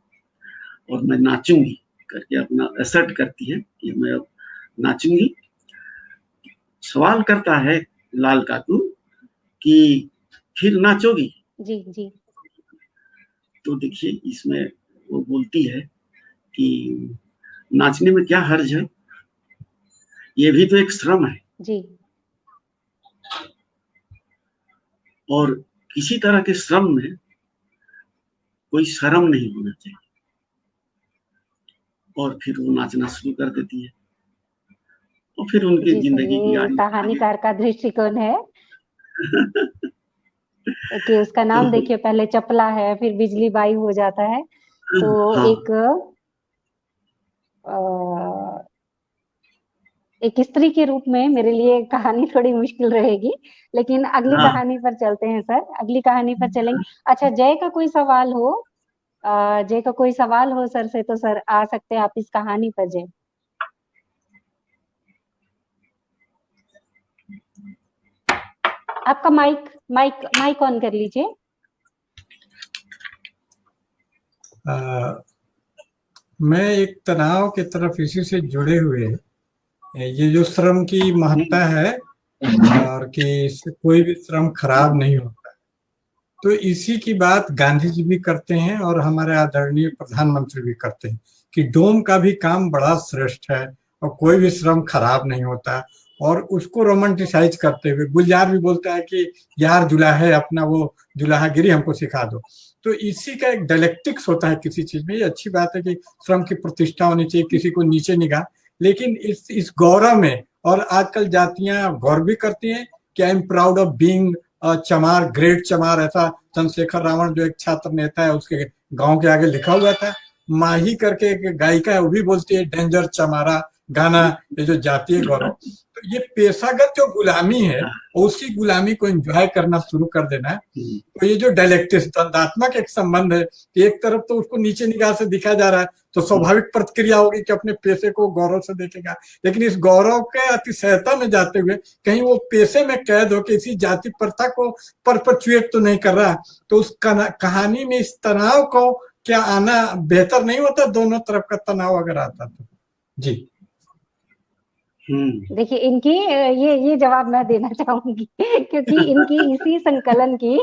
और मैं नाचूंगी करके अपना असर्ट करती है कि मैं अब नाचूंगी। सवाल करता है लाल काकू कि फिर नाचोगी? जी जी तो देखिए, इसमें वो बोलती है कि नाचने में क्या हर्ज है, ये भी तो एक श्रम है, जी और किसी तरह के श्रम में कोई शर्म नहीं होना चाहिए। और फिर वो नाचना शुरू कर देती है, और फिर उनकी जी सर, जिंदगी की ये आगे कहानीकार का दृष्टिकोण है कि उसका नाम तो देखिए, पहले चपला है, फिर बिजली बाई हो जाता है। तो हाँ, अ, एक स्त्री के रूप में मेरे लिए कहानी थोड़ी मुश्किल रहेगी, लेकिन अगली हाँ, कहानी पर चलते हैं सर, अगली कहानी पर चलेंगे। अच्छा, जय का कोई सवाल हो? जय का कोई सवाल हो सर से, तो सर आ सकते हैं आप इस कहानी पर। जय, आपका माइक माइक माइक ऑन कर लीजिए। मैं एक तनाव की तरफ इसी से जुड़े हुए, ये जो श्रम की महत्ता है और कि कोई भी श्रम खराब नहीं होता, तो इसी की बात गांधी जी भी करते हैं और हमारे आदरणीय प्रधानमंत्री भी करते हैं कि डोम का भी काम बड़ा श्रेष्ठ है और कोई भी श्रम खराब नहीं होता। और उसको रोमांटिसाइज करते हुए गुलजार भी बोलता है कि यार जुलाहे अपना वो जुलाहागिरी हमको सिखा दो। तो इसी का एक डायलेक्टिक्स होता है किसी चीज में। ये अच्छी बात है कि श्रम की प्रतिष्ठा होनी चाहिए, किसी को नीचे निगाह, लेकिन इस गौरव में, और आजकल जातियां गौरव भी करती हैं कि I am proud of being चमार, ग्रेट चमार। ऐसा चंद्रशेखर रावण जो एक छात्र नेता है उसके गांव के आगे लिखा हुआ था। माही करके एक गायिका है वो भी बोलती है डेंजर चमारा गाना, ये जो जातीय गौरव। तो ये पेशागत जो गुलामी है उसकी गुलामी को एंजॉय करना शुरू कर देना है। तो ये जो डायलेक्टिक्स द्वंदात्मक एक संबंध है कि एक तरफ तो उसको नीचे निगाह से दिखा जा रहा है तो स्वाभाविक प्रतिक्रिया होगी कि अपने पेशे को गौरव से देखेगा, लेकिन इस गौरव के अतिशयता में जाते हुए कहीं वो पेशे में कैद हो के इसी जाति प्रथा को परपचुएट तो नहीं कर रहा। तो उस कहानी में इस तनाव को क्या आना बेहतर नहीं होता? दोनों तरफ का तनाव अगर आता तो। जी देखिए इनकी ये जवाब मैं देना चाहूंगी क्योंकि इनकी इसी संकलन की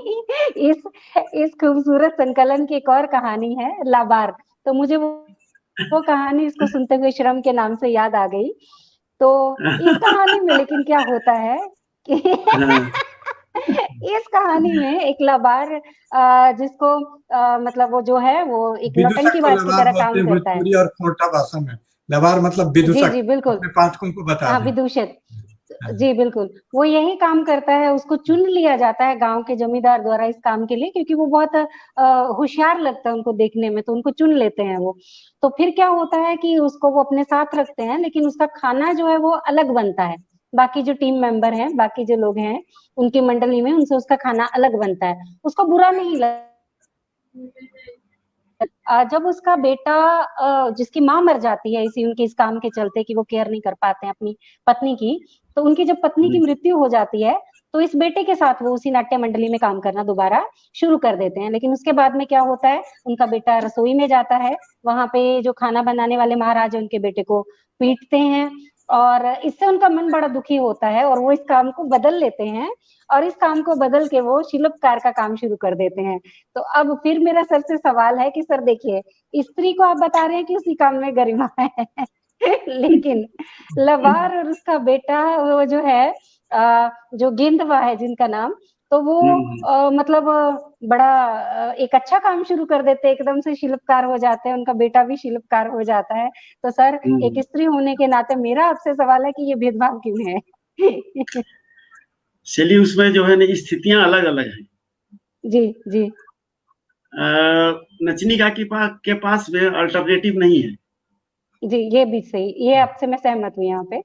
इस खूबसूरत संकलन की एक और कहानी है लाबार। तो मुझे वो कहानी इसको सुनते हुए श्रम के नाम से याद आ गई। तो इस कहानी में लेकिन क्या होता है कि इस कहानी में एक लाबार जिसको मतलब वो जो है वो एक नौटंकीबाज की तरह काम करता है। और खोटा भाषा में लबार मतलब जी जी बिल्कुल, अपने पाठकों को बता हाँ विदूषक, जी बिल्कुल, वो यही काम करता है। उसको चुन लिया जाता है गांव के जमींदार द्वारा इस काम के लिए, क्योंकि वो बहुत होशियार लगता है उनको देखने में, तो उनको चुन लेते हैं वो। तो फिर क्या होता है कि उसको वो अपने साथ रखते हैं, लेकिन उसका खाना जो है वो अलग बनता है। बाकी जो टीम मेंबर हैं, बाकी जो लोग हैं उनकी मंडली में, उनसे उसका खाना अलग बनता है। उसको बुरा नहीं लगता। जब उसका बेटा जिसकी माँ मर जाती है इसी उनके इस काम के चलते कि वो केयर नहीं कर पाते हैं अपनी पत्नी की, तो उनकी जब पत्नी की मृत्यु हो जाती है तो इस बेटे के साथ वो उसी नाट्य मंडली में काम करना दोबारा शुरू कर देते हैं। लेकिन उसके बाद में क्या होता है, उनका बेटा रसोई में जाता है, वहां पे जो खाना बनाने वाले महाराज है उनके बेटे को पीटते हैं और इससे उनका मन बड़ा दुखी होता है और वो इस काम को बदल लेते हैं और इस काम को बदल के वो शिल्पकार का काम शुरू कर देते हैं। तो अब फिर मेरा सर से सवाल है कि सर देखिए, स्त्री को आप बता रहे हैं कि उसी काम में गरिमा है लेकिन लबार और उसका बेटा वो जो है जो गेंदवा है जिनका नाम, तो वो मतलब बड़ा एक अच्छा काम शुरू कर देते हैं, एकदम से शिल्पकार हो जाते हैं, उनका बेटा भी शिल्पकार हो जाता है। तो सर एक स्त्री होने के नाते मेरा आपसे सवाल है कि ये भेदभाव क्यों है? चलिए, उसमें जो है ना स्थितियां अलग अलग हैं। जी जी नचनिका के पास में अल्टरनेटिव नहीं है। जी, ये भी सही, ये आपसे मैं सहमत हूँ यहाँ पे।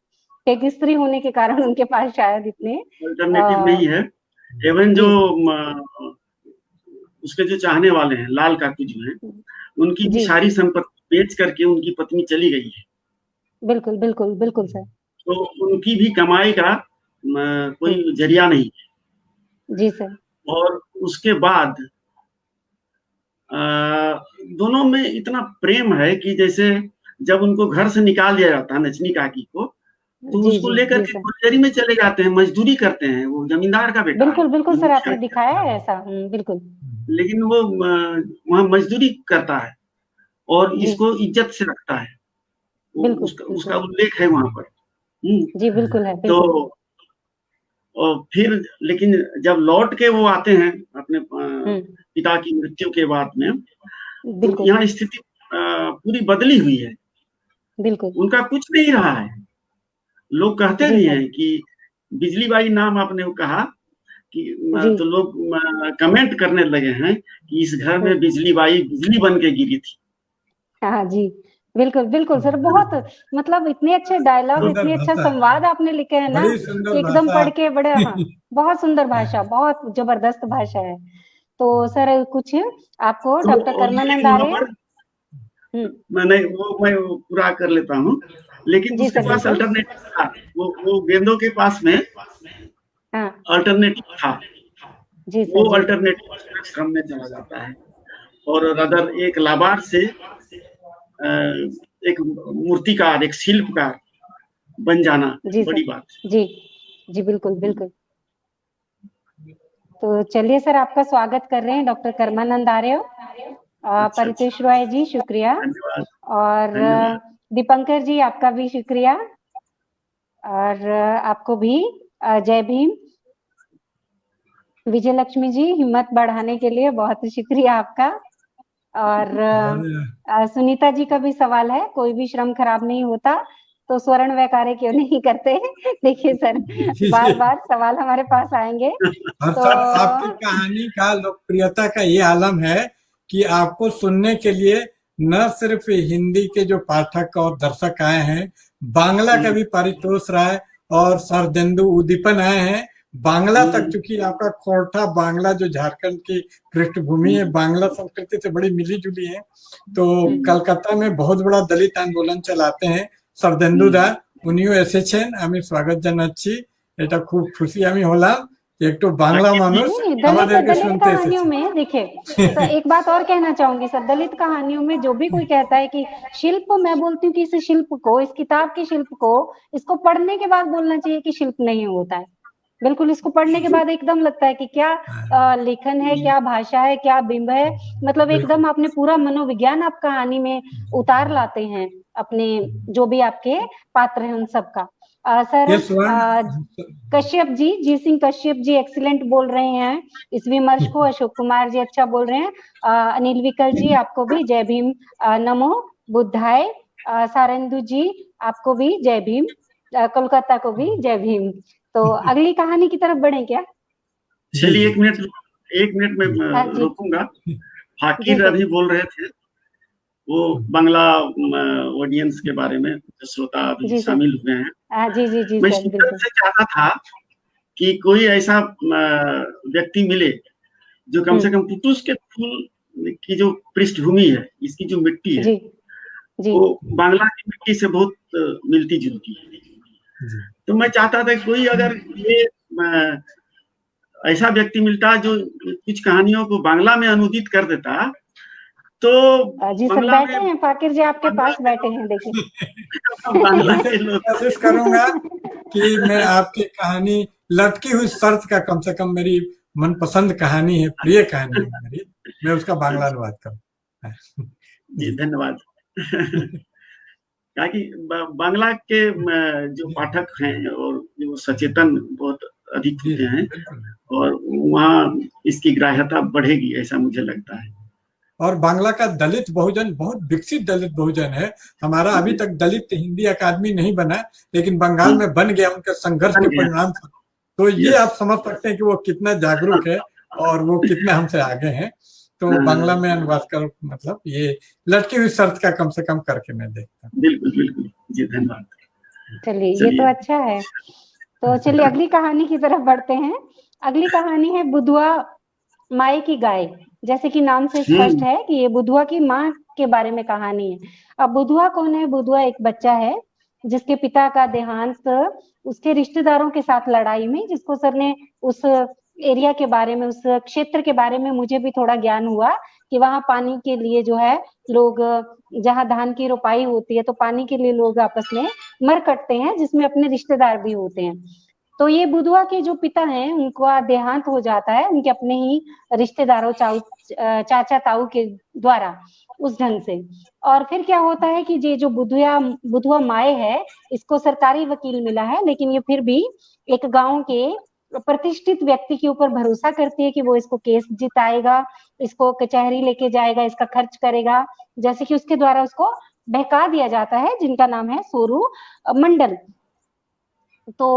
एक स्त्री होने के कारण उनके पास शायद इतने अल्टरनेटिव नहीं है। एवं जो उसके जो चाहने वाले हैं, लाल काकू जो हैं, उनकी भी सारी संपत्ति बेच करके उनकी पत्नी चली गई है। बिल्कुल बिल्कुल बिल्कुल सर। तो उनकी भी कमाई का कोई जरिया नहीं है। जी सर। और उसके बाद दोनों में इतना प्रेम है कि जैसे जब उनको घर से निकाल दिया जाता है नचनी काकी को, तो उसको लेकर के गुलजरी में चले जाते हैं, मजदूरी करते हैं। वो जमींदार का बेटा बिल्कुल बिल्कुल सर, आपने दिखाया है ऐसा। बिल्कुल। लेकिन वो वहां मजदूरी करता है और इसको इज्जत से रखता है। उसका उल्लेख है वहां पर। जी बिल्कुल है। तो और फिर लेकिन जब लौट के वो आते हैं अपने पिता की मृत्यु के बाद में, तो यहाँ स्थिति पूरी बदली हुई है। बिल्कुल। उनका कुछ नहीं रहा है। लोग कहते भी हैं कि बिजली बाई नाम आपने कहा कि तो लोग कमेंट करने लगे हैं कि इस घर में बिजली बाई बिजली बन के गिरी थी। हाँ जी बिल्कुल बिल्कुल सर, बहुत मतलब इतने अच्छे डायलॉग, इतने अच्छा संवाद आपने लिखे हैं ना, एकदम पढ़ के बड़े, हाँ बहुत सुंदर भाषा, बहुत जबरदस्त भाषा है। तो सर कुछ आपको डॉक्टर कर्मानंद आर्य, मैं पूरा कर लेता हूँ। लेकिन उसके पास अल्टरनेटिव था, वो गेंदों के पास में अल्टरनेटिव था। वो अल्टरनेटिव श्रम में चला जाता है और रदर एक लाबार से एक मूर्तिकार, एक शिल्पकार बन जाना बड़ी बात है। जी जी बिल्कुल बिल्कुल। तो चलिए सर, आपका स्वागत कर रहे हैं डॉक्टर कर्मानंद आर्य। परितोष रॉय जी शुक्रिया। धन्यवाद। और दीपंकर जी आपका भी शुक्रिया। और आपको भी जय भीम। विजय लक्ष्मी जी हिम्मत बढ़ाने के लिए बहुत शुक्रिया आपका। और सुनीता जी का भी सवाल है, कोई भी श्रम खराब नहीं होता तो स्वर्ण व कार्य क्यों नहीं करते? देखिए सर, बार बार सवाल हमारे पास आएंगे। और तो सर आपकी कहानी का लोकप्रियता का ये आलम है कि आपको सुनने के लिए न सिर्फ हिंदी के जो पाठक और दर्शक आए हैं, बांग्ला का भी परितोष राय और सरदेंदु उद्दीपन आए हैं, बांग्ला तक, चूंकि आपका खोरठा बांग्ला जो झारखंड की पृष्ठभूमि है, बांग्ला संस्कृति से बड़ी मिली जुली है। तो कलकत्ता में बहुत बड़ा दलित आंदोलन चलाते हैं सरदेंदु दा, उन्हीं एसेছেন, আমি স্বাগত জানাচ্ছি। এটা খুব খুশি আমি হলাম एक तो बांग्ला मानुष दलित कहानियों में देखिए, तो एक बात और कहना चाहूंगी सर, दलित कहानियों में जो भी कोई कहता है कि शिल्प, मैं बोलती हूँ कि इस शिल्प को, इस किताब के शिल्प को, इसको पढ़ने के बाद बोलना चाहिए कि शिल्प नहीं होता है। बिल्कुल, इसको पढ़ने के बाद एकदम लगता है कि क्या लेखन है, क्या भाषा है, क्या बिंब है। मतलब एकदम आपने पूरा मनोविज्ञान आप कहानी में उतार लाते हैं, अपने जो भी आपके पात्र हैं उन सबका। सर कश्यप जी सिंह कश्यप जी एक्सीलेंट बोल रहे हैं इस विमर्श को। अशोक कुमार जी अच्छा बोल रहे हैं। अनिल विकल जी आपको भी जय भीम, नमो बुद्धाय। सारेंदु जी आपको भी जय भीम, कोलकाता को भी जय भीम। तो अगली कहानी की तरफ बढ़े क्या? चलिए एक मिनट में रोकूंगा। फाकिर अभी बोल रहे थे वो बांग्ला ऑडियंस के बारे में, जो श्रोता अभी शामिल हुए हैं। जी मैं शिद्दत से चाहता था कि कोई ऐसा व्यक्ति मिले जो कम से कम टुटुस के फूल की जो पृष्ठभूमि है, इसकी जो मिट्टी है, वो बांग्ला की मिट्टी से बहुत मिलती जुलती है। तो मैं चाहता था कोई अगर ये ऐसा व्यक्ति मिलता जो कुछ कहानियों को बांग्ला में अनुदित कर देता, तो जी सर बैठे हैं, फाकिर जी आपके पास बैठे हैं, देखिए। बांग्ला के लोग कोशिश करूंगा कि मैं आपकी कहानी लटकी हुई शर्त का, कम से कम मेरी मनपसंद कहानी है, प्रिय कहानी है मेरी, मैं उसका बांग्ला अनुवाद करूं। जी धन्यवाद। ताकि बांग्ला के जो पाठक हैं और जो सचेतन बहुत अधिक होते हैं, और वहाँ इसकी ग्राह्यता बढ़ेगी ऐसा मुझे लगता है। और बांग्ला का दलित बहुजन बहुत विकसित दलित बहुजन है हमारा। अभी तक दलित हिंदी अकादमी नहीं बना, लेकिन बंगाल में बन गया उनके संघर्ष के परिणाम। तो ये आप समझ सकते हैं कि वो कितना जागरूक है और वो कितने हमसे आगे हैं। तो बांग्ला में अनुवाद कर, मतलब ये लटकी हुई शर्त का कम से कम करके मैं देखता हूँ। बिल्कुल जी धन्यवाद। चलिए ये तो अच्छा है। तो चलिए अगली कहानी की तरफ बढ़ते हैं। अगली कहानी है बुधवा माई की गाय। जैसे कि नाम से स्पष्ट है कि ये बुधवा की माँ के बारे में कहानी है। अब बुधवा कौन है? बुधवा एक बच्चा है जिसके पिता का देहांत उसके रिश्तेदारों के साथ लड़ाई में, जिसको सर ने उस एरिया के बारे में, उस क्षेत्र के बारे में मुझे भी थोड़ा ज्ञान हुआ कि वहां पानी के लिए जो है लोग, जहां धान की रोपाई होती है तो पानी के लिए लोग आपस में मर कटते हैं, जिसमें अपने रिश्तेदार भी होते हैं। तो ये बुधवा के जो पिता हैं उनका देहांत हो जाता है उनके अपने ही रिश्तेदारों, चाचा ताऊ के द्वारा, उस ढंग से। और फिर क्या होता है कि ये जो बुधवा माए है, इसको सरकारी वकील मिला है, लेकिन ये फिर भी एक गांव के प्रतिष्ठित व्यक्ति के ऊपर भरोसा करती है कि वो इसको केस जिताएगा, इसको कचहरी लेके जाएगा, इसका खर्च करेगा। जैसे कि उसके द्वारा उसको बहका दिया जाता है, जिनका नाम है सोरू मंडल। तो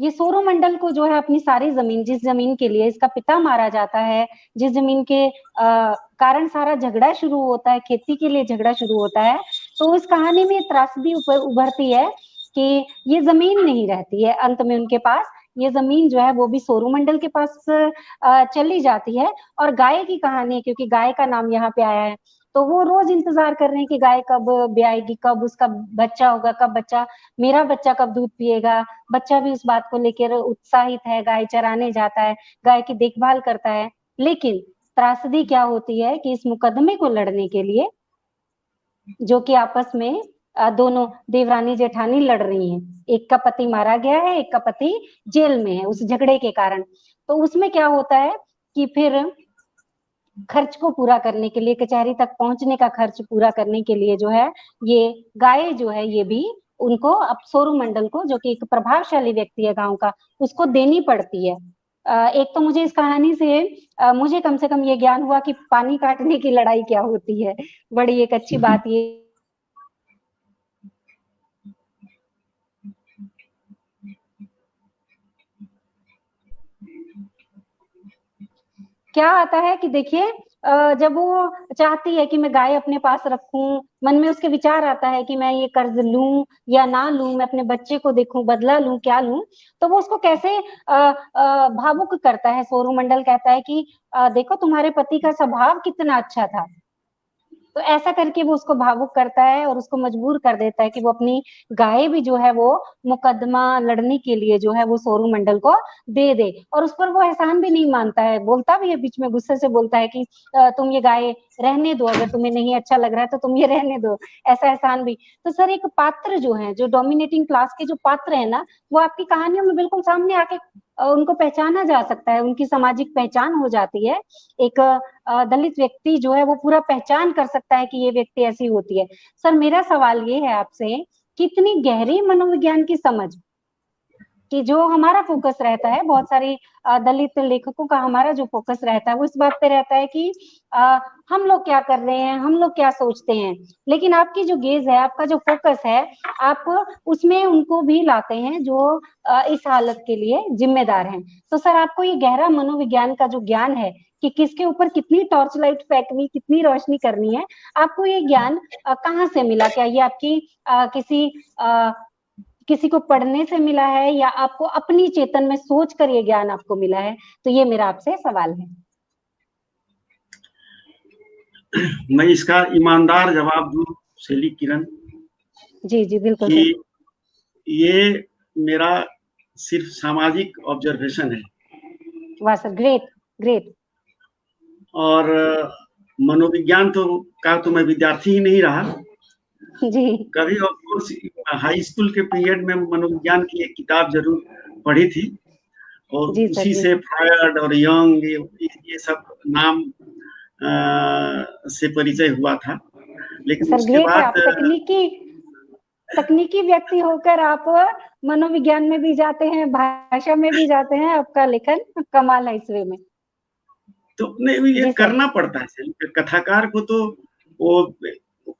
ये सोरू मंडल को जो है अपनी सारी जमीन, जिस जमीन के लिए इसका पिता मारा जाता है, जिस जमीन के कारण सारा झगड़ा शुरू होता है, खेती के लिए झगड़ा शुरू होता है, तो इस कहानी में त्रासदी उभरती है कि ये जमीन नहीं रहती है अंत में उनके पास। ये जमीन जो है वो भी सोरू मंडल के पास चली जाती है। और गाय की कहानी है, क्योंकि गाय का नाम यहाँ पे आया है, तो वो रोज इंतजार कर रहे हैं कि गाय कब ब्याएगी, कब उसका बच्चा होगा, कब बच्चा, मेरा बच्चा कब दूध पिएगा। बच्चा भी उस बात को लेकर उत्साहित है, गाय चराने जाता है, गाय की देखभाल करता है। लेकिन त्रासदी क्या होती है कि इस मुकदमे को लड़ने के लिए, जो कि आपस में दोनों देवरानी जेठानी लड़ रही हैं, एक का पति मारा गया है, एक का पति जेल में है उस झगड़े के कारण। तो उसमें क्या होता है कि फिर खर्च को पूरा करने के लिए, कचहरी तक पहुंचने का खर्च पूरा करने के लिए जो है ये गाय जो है ये भी उनको अब सोरू मंडल को, जो कि एक प्रभावशाली व्यक्ति है गांव का, उसको देनी पड़ती है। एक तो मुझे इस कहानी से मुझे कम से कम ये ज्ञान हुआ कि पानी काटने की लड़ाई क्या होती है। बड़ी एक अच्छी बात ये क्या आता है कि देखिए जब वो चाहती है कि मैं गाय अपने पास रखूं, मन में उसके विचार आता है कि मैं ये कर्ज लूं या ना लूं, मैं अपने बच्चे को देखूं, बदला लूं, क्या लूं, तो वो उसको कैसे भावुक करता है। सोरू मंडल कहता है कि देखो तुम्हारे पति का स्वभाव कितना अच्छा था। तो ऐसा करके वो उसको भावुक करता है और उसको मजबूर कर देता है कि वो अपनी गाय भी जो है वो मुकदमा लड़ने के लिए जो है वो सोरू मंडल को दे दे। और उस पर वो एहसान भी नहीं मानता है, बोलता भी है बीच में, गुस्से से बोलता है कि तुम ये गाय रहने दो, अगर तुम्हें नहीं अच्छा लग रहा है तो तुम ये रहने दो, ऐसा एहसान भी। तो सर एक पात्र जो है, जो डोमिनेटिंग क्लास के जो पात्र है ना, वो आपकी कहानियों में बिल्कुल सामने आके उनको पहचाना जा सकता है, उनकी सामाजिक पहचान हो जाती है। एक दलित व्यक्ति जो है वो पूरा पहचान कर सकता है कि ये व्यक्ति ऐसी होती है। सर मेरा सवाल ये है आपसे, कितनी गहरी मनोविज्ञान की समझ कि जो हमारा फोकस रहता है, बहुत सारी दलित लेखकों का हमारा जो फोकस रहता है वो इस बात पे रहता है कि हम लोग क्या कर रहे हैं, हम लोग क्या सोचते हैं, लेकिन आपकी जो गेज है, आपका जो फोकस है, आप उसमें उनको भी लाते हैं जो इस हालत के लिए जिम्मेदार हैं। तो सर आपको ये गहरा मनोविज्ञान का जो ज्ञान है कि किसके ऊपर कितनी टॉर्च लाइट फेंकनी, कितनी रोशनी करनी है, आपको ये ज्ञान कहाँ से मिला? क्या ये आपकी किसी को पढ़ने से मिला है या आपको अपनी चेतन में सोच कर ये ज्ञान आपको मिला है? तो ये मेरा आपसे सवाल है। मैं इसका ईमानदार जवाब दूं शैली किरण जी जी बिल्कुल कि सर। ये मेरा सिर्फ सामाजिक ऑब्जर्वेशन है। वाह सर, ग्रेट ग्रेट। और मनोविज्ञान तो मैं विद्यार्थी ही नहीं रहा। जी कभी ऑफ कोर्स हाई स्कूल के पीरियड में मनोविज्ञान की एक किताब जरूर पढ़ी थी और जी सर उसी जी। से फ्रायड और यंग ये सब नाम से परिचय हुआ था। लेकिन सर उसके ग्रेट है, बाद आप तकनीकी तकनीकी व्यक्ति होकर आप मनोविज्ञान में भी जाते हैं, भाषा में भी जाते हैं, आपका लेखन कमाल है इस वे में। तो नहीं, ये जी सर। करना पड़ता है कथाकार को। तो वो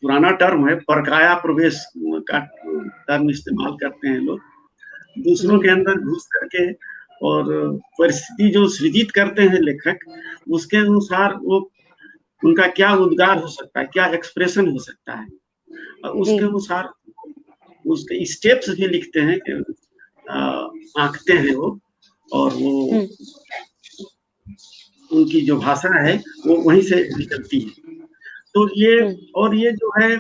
पुराना टर्म है, परकाया प्रवेश का टर्म इस्तेमाल करते हैं लोग, दूसरों जी के अंदर घुस करके और परिस्थिति जो सृजित करते हैं लेखक, उसके अनुसार वो उनका क्या उद्गार हो सकता है, क्या एक्सप्रेशन हो सकता है, और जी उसके अनुसार उसके स्टेप्स भी लिखते हैं, आंकते हैं वो, और वो उनकी जो भाषा है वो वहीं से निकलती है। तो ये और ये जो है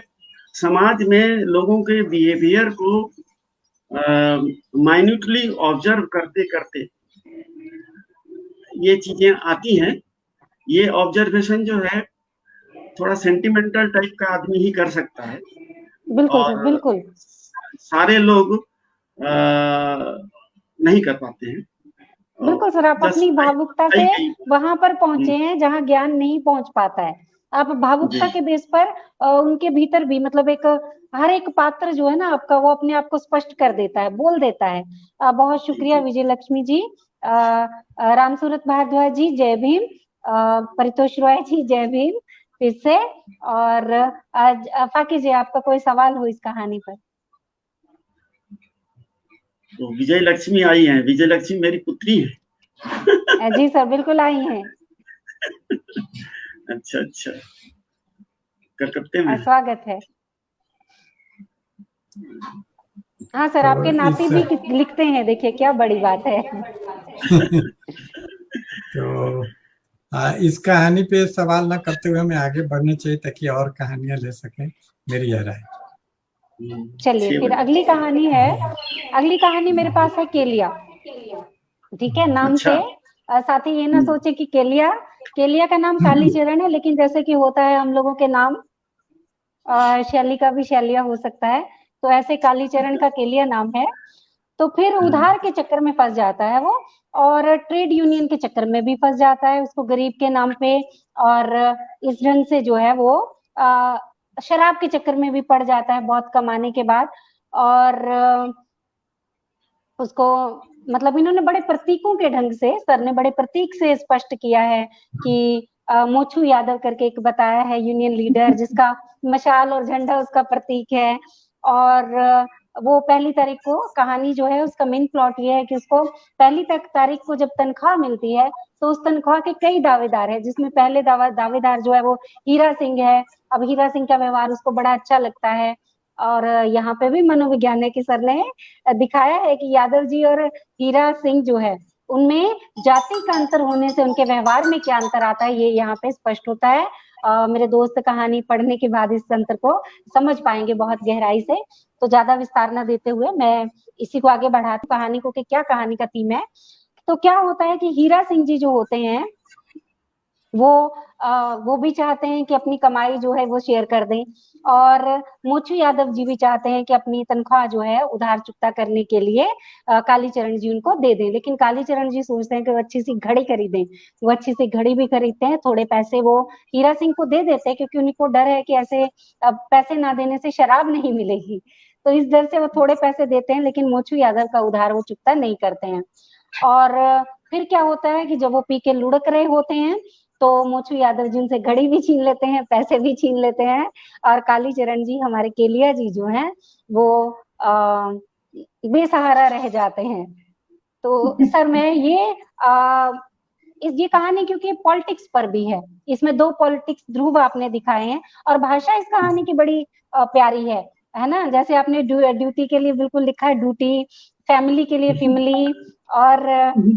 समाज में लोगों के बिहेवियर को माइन्यूटली ऑब्जर्व करते करते ये चीजें आती हैं। ये ऑब्जर्वेशन जो है थोड़ा सेंटिमेंटल टाइप का आदमी ही कर सकता है बिल्कुल सर और बिल्कुल। सारे लोग नहीं कर पाते हैं। बिल्कुल सर, आप बस अपनी भावुकता से वहां पर पहुंचे हम्म, हैं जहां ज्ञान नहीं पहुंच पाता है। आप भावुकता जी के बेस पर उनके भीतर भी मतलब एक हर एक पात्र जो है ना आपका, वो अपने आप को स्पष्ट कर देता है, बोल देता है। बहुत शुक्रिया विजय लक्ष्मी जी। रामसूरत भारद्वाज जी जय भीम। परितोष रॉय जी जय भीम फिर से। और आज फाकिर जी आपका कोई सवाल हो इस कहानी पर? तो विजय लक्ष्मी आई हैं, विजय लक्ष्मी मेरी पुत्री है। जी सर बिल्कुल आई हैं। अच्छा अच्छा, कलकत्ते में। स्वागत है। हाँ सर, तो आपके नाती इस भी लिखते हैं, देखिए क्या बड़ी बात है। तो इस कहानी पे सवाल ना करते हुए हमें आगे बढ़ना चाहिए ताकि और कहानियां ले सकें, मेरी यह राय। चलिए फिर अगली कहानी है। अगली कहानी मेरे पास है केलिया। ठीक है, नाम अच्छा। से साथ ही ये ना सोचे कि केलिया, केलिया का नाम कालीचरण है, लेकिन जैसे कि होता है हम लोगों के नाम, शैली का भी शैलिया हो सकता है, तो ऐसे कालीचरण का केलिया नाम है। तो फिर उधार के चक्कर में फंस जाता है वो, और ट्रेड यूनियन के चक्कर में भी फंस जाता है उसको गरीब के नाम पे, और इस ढंग से जो है वो शराब के चक्कर में भी पड़ जाता है बहुत कमाने के बाद। और उसको मतलब इन्होंने बड़े प्रतीकों के ढंग से, सर ने बड़े प्रतीक से स्पष्ट किया है कि मोचू यादव करके एक बताया है यूनियन लीडर, जिसका मशाल और झंडा उसका प्रतीक है। और वो पहली तारीख को कहानी जो है उसका मेन प्लॉट ये है कि उसको पहली तारीख को जब तनख्वाह मिलती है तो उस तनख्वाह के कई दावेदार है, जिसमें पहले दावेदार जो है वो हीरा सिंह है। अब हीरा सिंह का व्यवहार उसको बड़ा अच्छा लगता है, और यहाँ पे भी मनोवैज्ञानिक सर ने दिखाया है कि यादव जी और हीरा सिंह जो है उनमें जाति का अंतर होने से उनके व्यवहार में क्या अंतर आता है, ये यहाँ पे स्पष्ट होता है। मेरे दोस्त कहानी पढ़ने के बाद इस अंतर को समझ पाएंगे बहुत गहराई से। तो ज्यादा विस्तार न देते हुए मैं इसी को आगे बढ़ाती हूँ कहानी को कि क्या कहानी का थीम है। तो क्या होता है कि हीरा सिंह जी जो होते हैं वो भी चाहते हैं कि अपनी कमाई जो है वो शेयर कर दें, और मोचू यादव जी भी चाहते हैं कि अपनी तनख्वाह जो है उधार चुकता करने के लिए कालीचरण जी उनको दे दें। लेकिन कालीचरण जी सोचते हैं कि वो अच्छी सी घड़ी खरीदें, वो अच्छी सी घड़ी भी खरीदते हैं, थोड़े पैसे वो हीरा सिंह को दे देते हैं क्योंकि उनको डर है कि ऐसे पैसे ना देने से शराब नहीं मिलेगी, तो इस डर से वो थोड़े पैसे देते हैं, लेकिन मोचू यादव का उधार वो चुकता नहीं करते हैं। और फिर क्या होता है कि जब वो पी के लुढ़क रहे होते हैं तो मोचू यादव जी उनसे घड़ी भी छीन लेते हैं, पैसे भी छीन लेते हैं, और कालीचरण जी हमारे केलिया जी जो हैं वो बेसहारा रह जाते हैं। तो सर मैं ये कहानी क्योंकि पॉलिटिक्स पर भी है, इसमें दो पॉलिटिक्स ध्रुव आपने दिखाए हैं, और भाषा इस कहानी की बड़ी प्यारी है ना। जैसे आपने ड्यूटी के लिए बिल्कुल लिखा है ड्यूटी, फैमिली के लिए फैमिली, और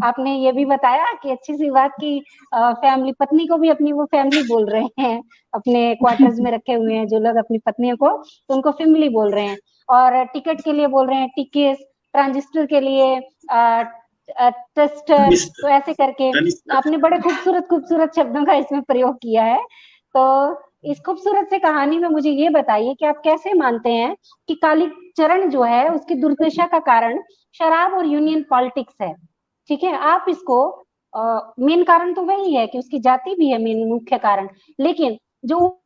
आपने ये भी बताया कि अच्छी सी बात की फैमिली, पत्नी को भी अपनी वो फैमिली बोल रहे हैं, अपने क्वार्टर्स में रखे हुए हैं जो लोग अपनी पत्नियों को, तो उनको फैमिली बोल रहे हैं। और टिकट के लिए बोल रहे हैं टिकेस, ट्रांजिस्टर के लिए टेस्टर, तो ऐसे करके आपने बड़े खूबसूरत खूबसूरत शब्दों का इसमें प्रयोग किया है। तो इस खूबसूरत से कहानी में मुझे ये बताइए कि आप कैसे मानते हैं कि कालीचरण जो है उसकी दुर्दशा का कारण शराब और यूनियन पॉलिटिक्स है, ठीक है। आप इसको मेन कारण तो वही है कि उसकी जाति भी है मेन मुख्य कारण, लेकिन जो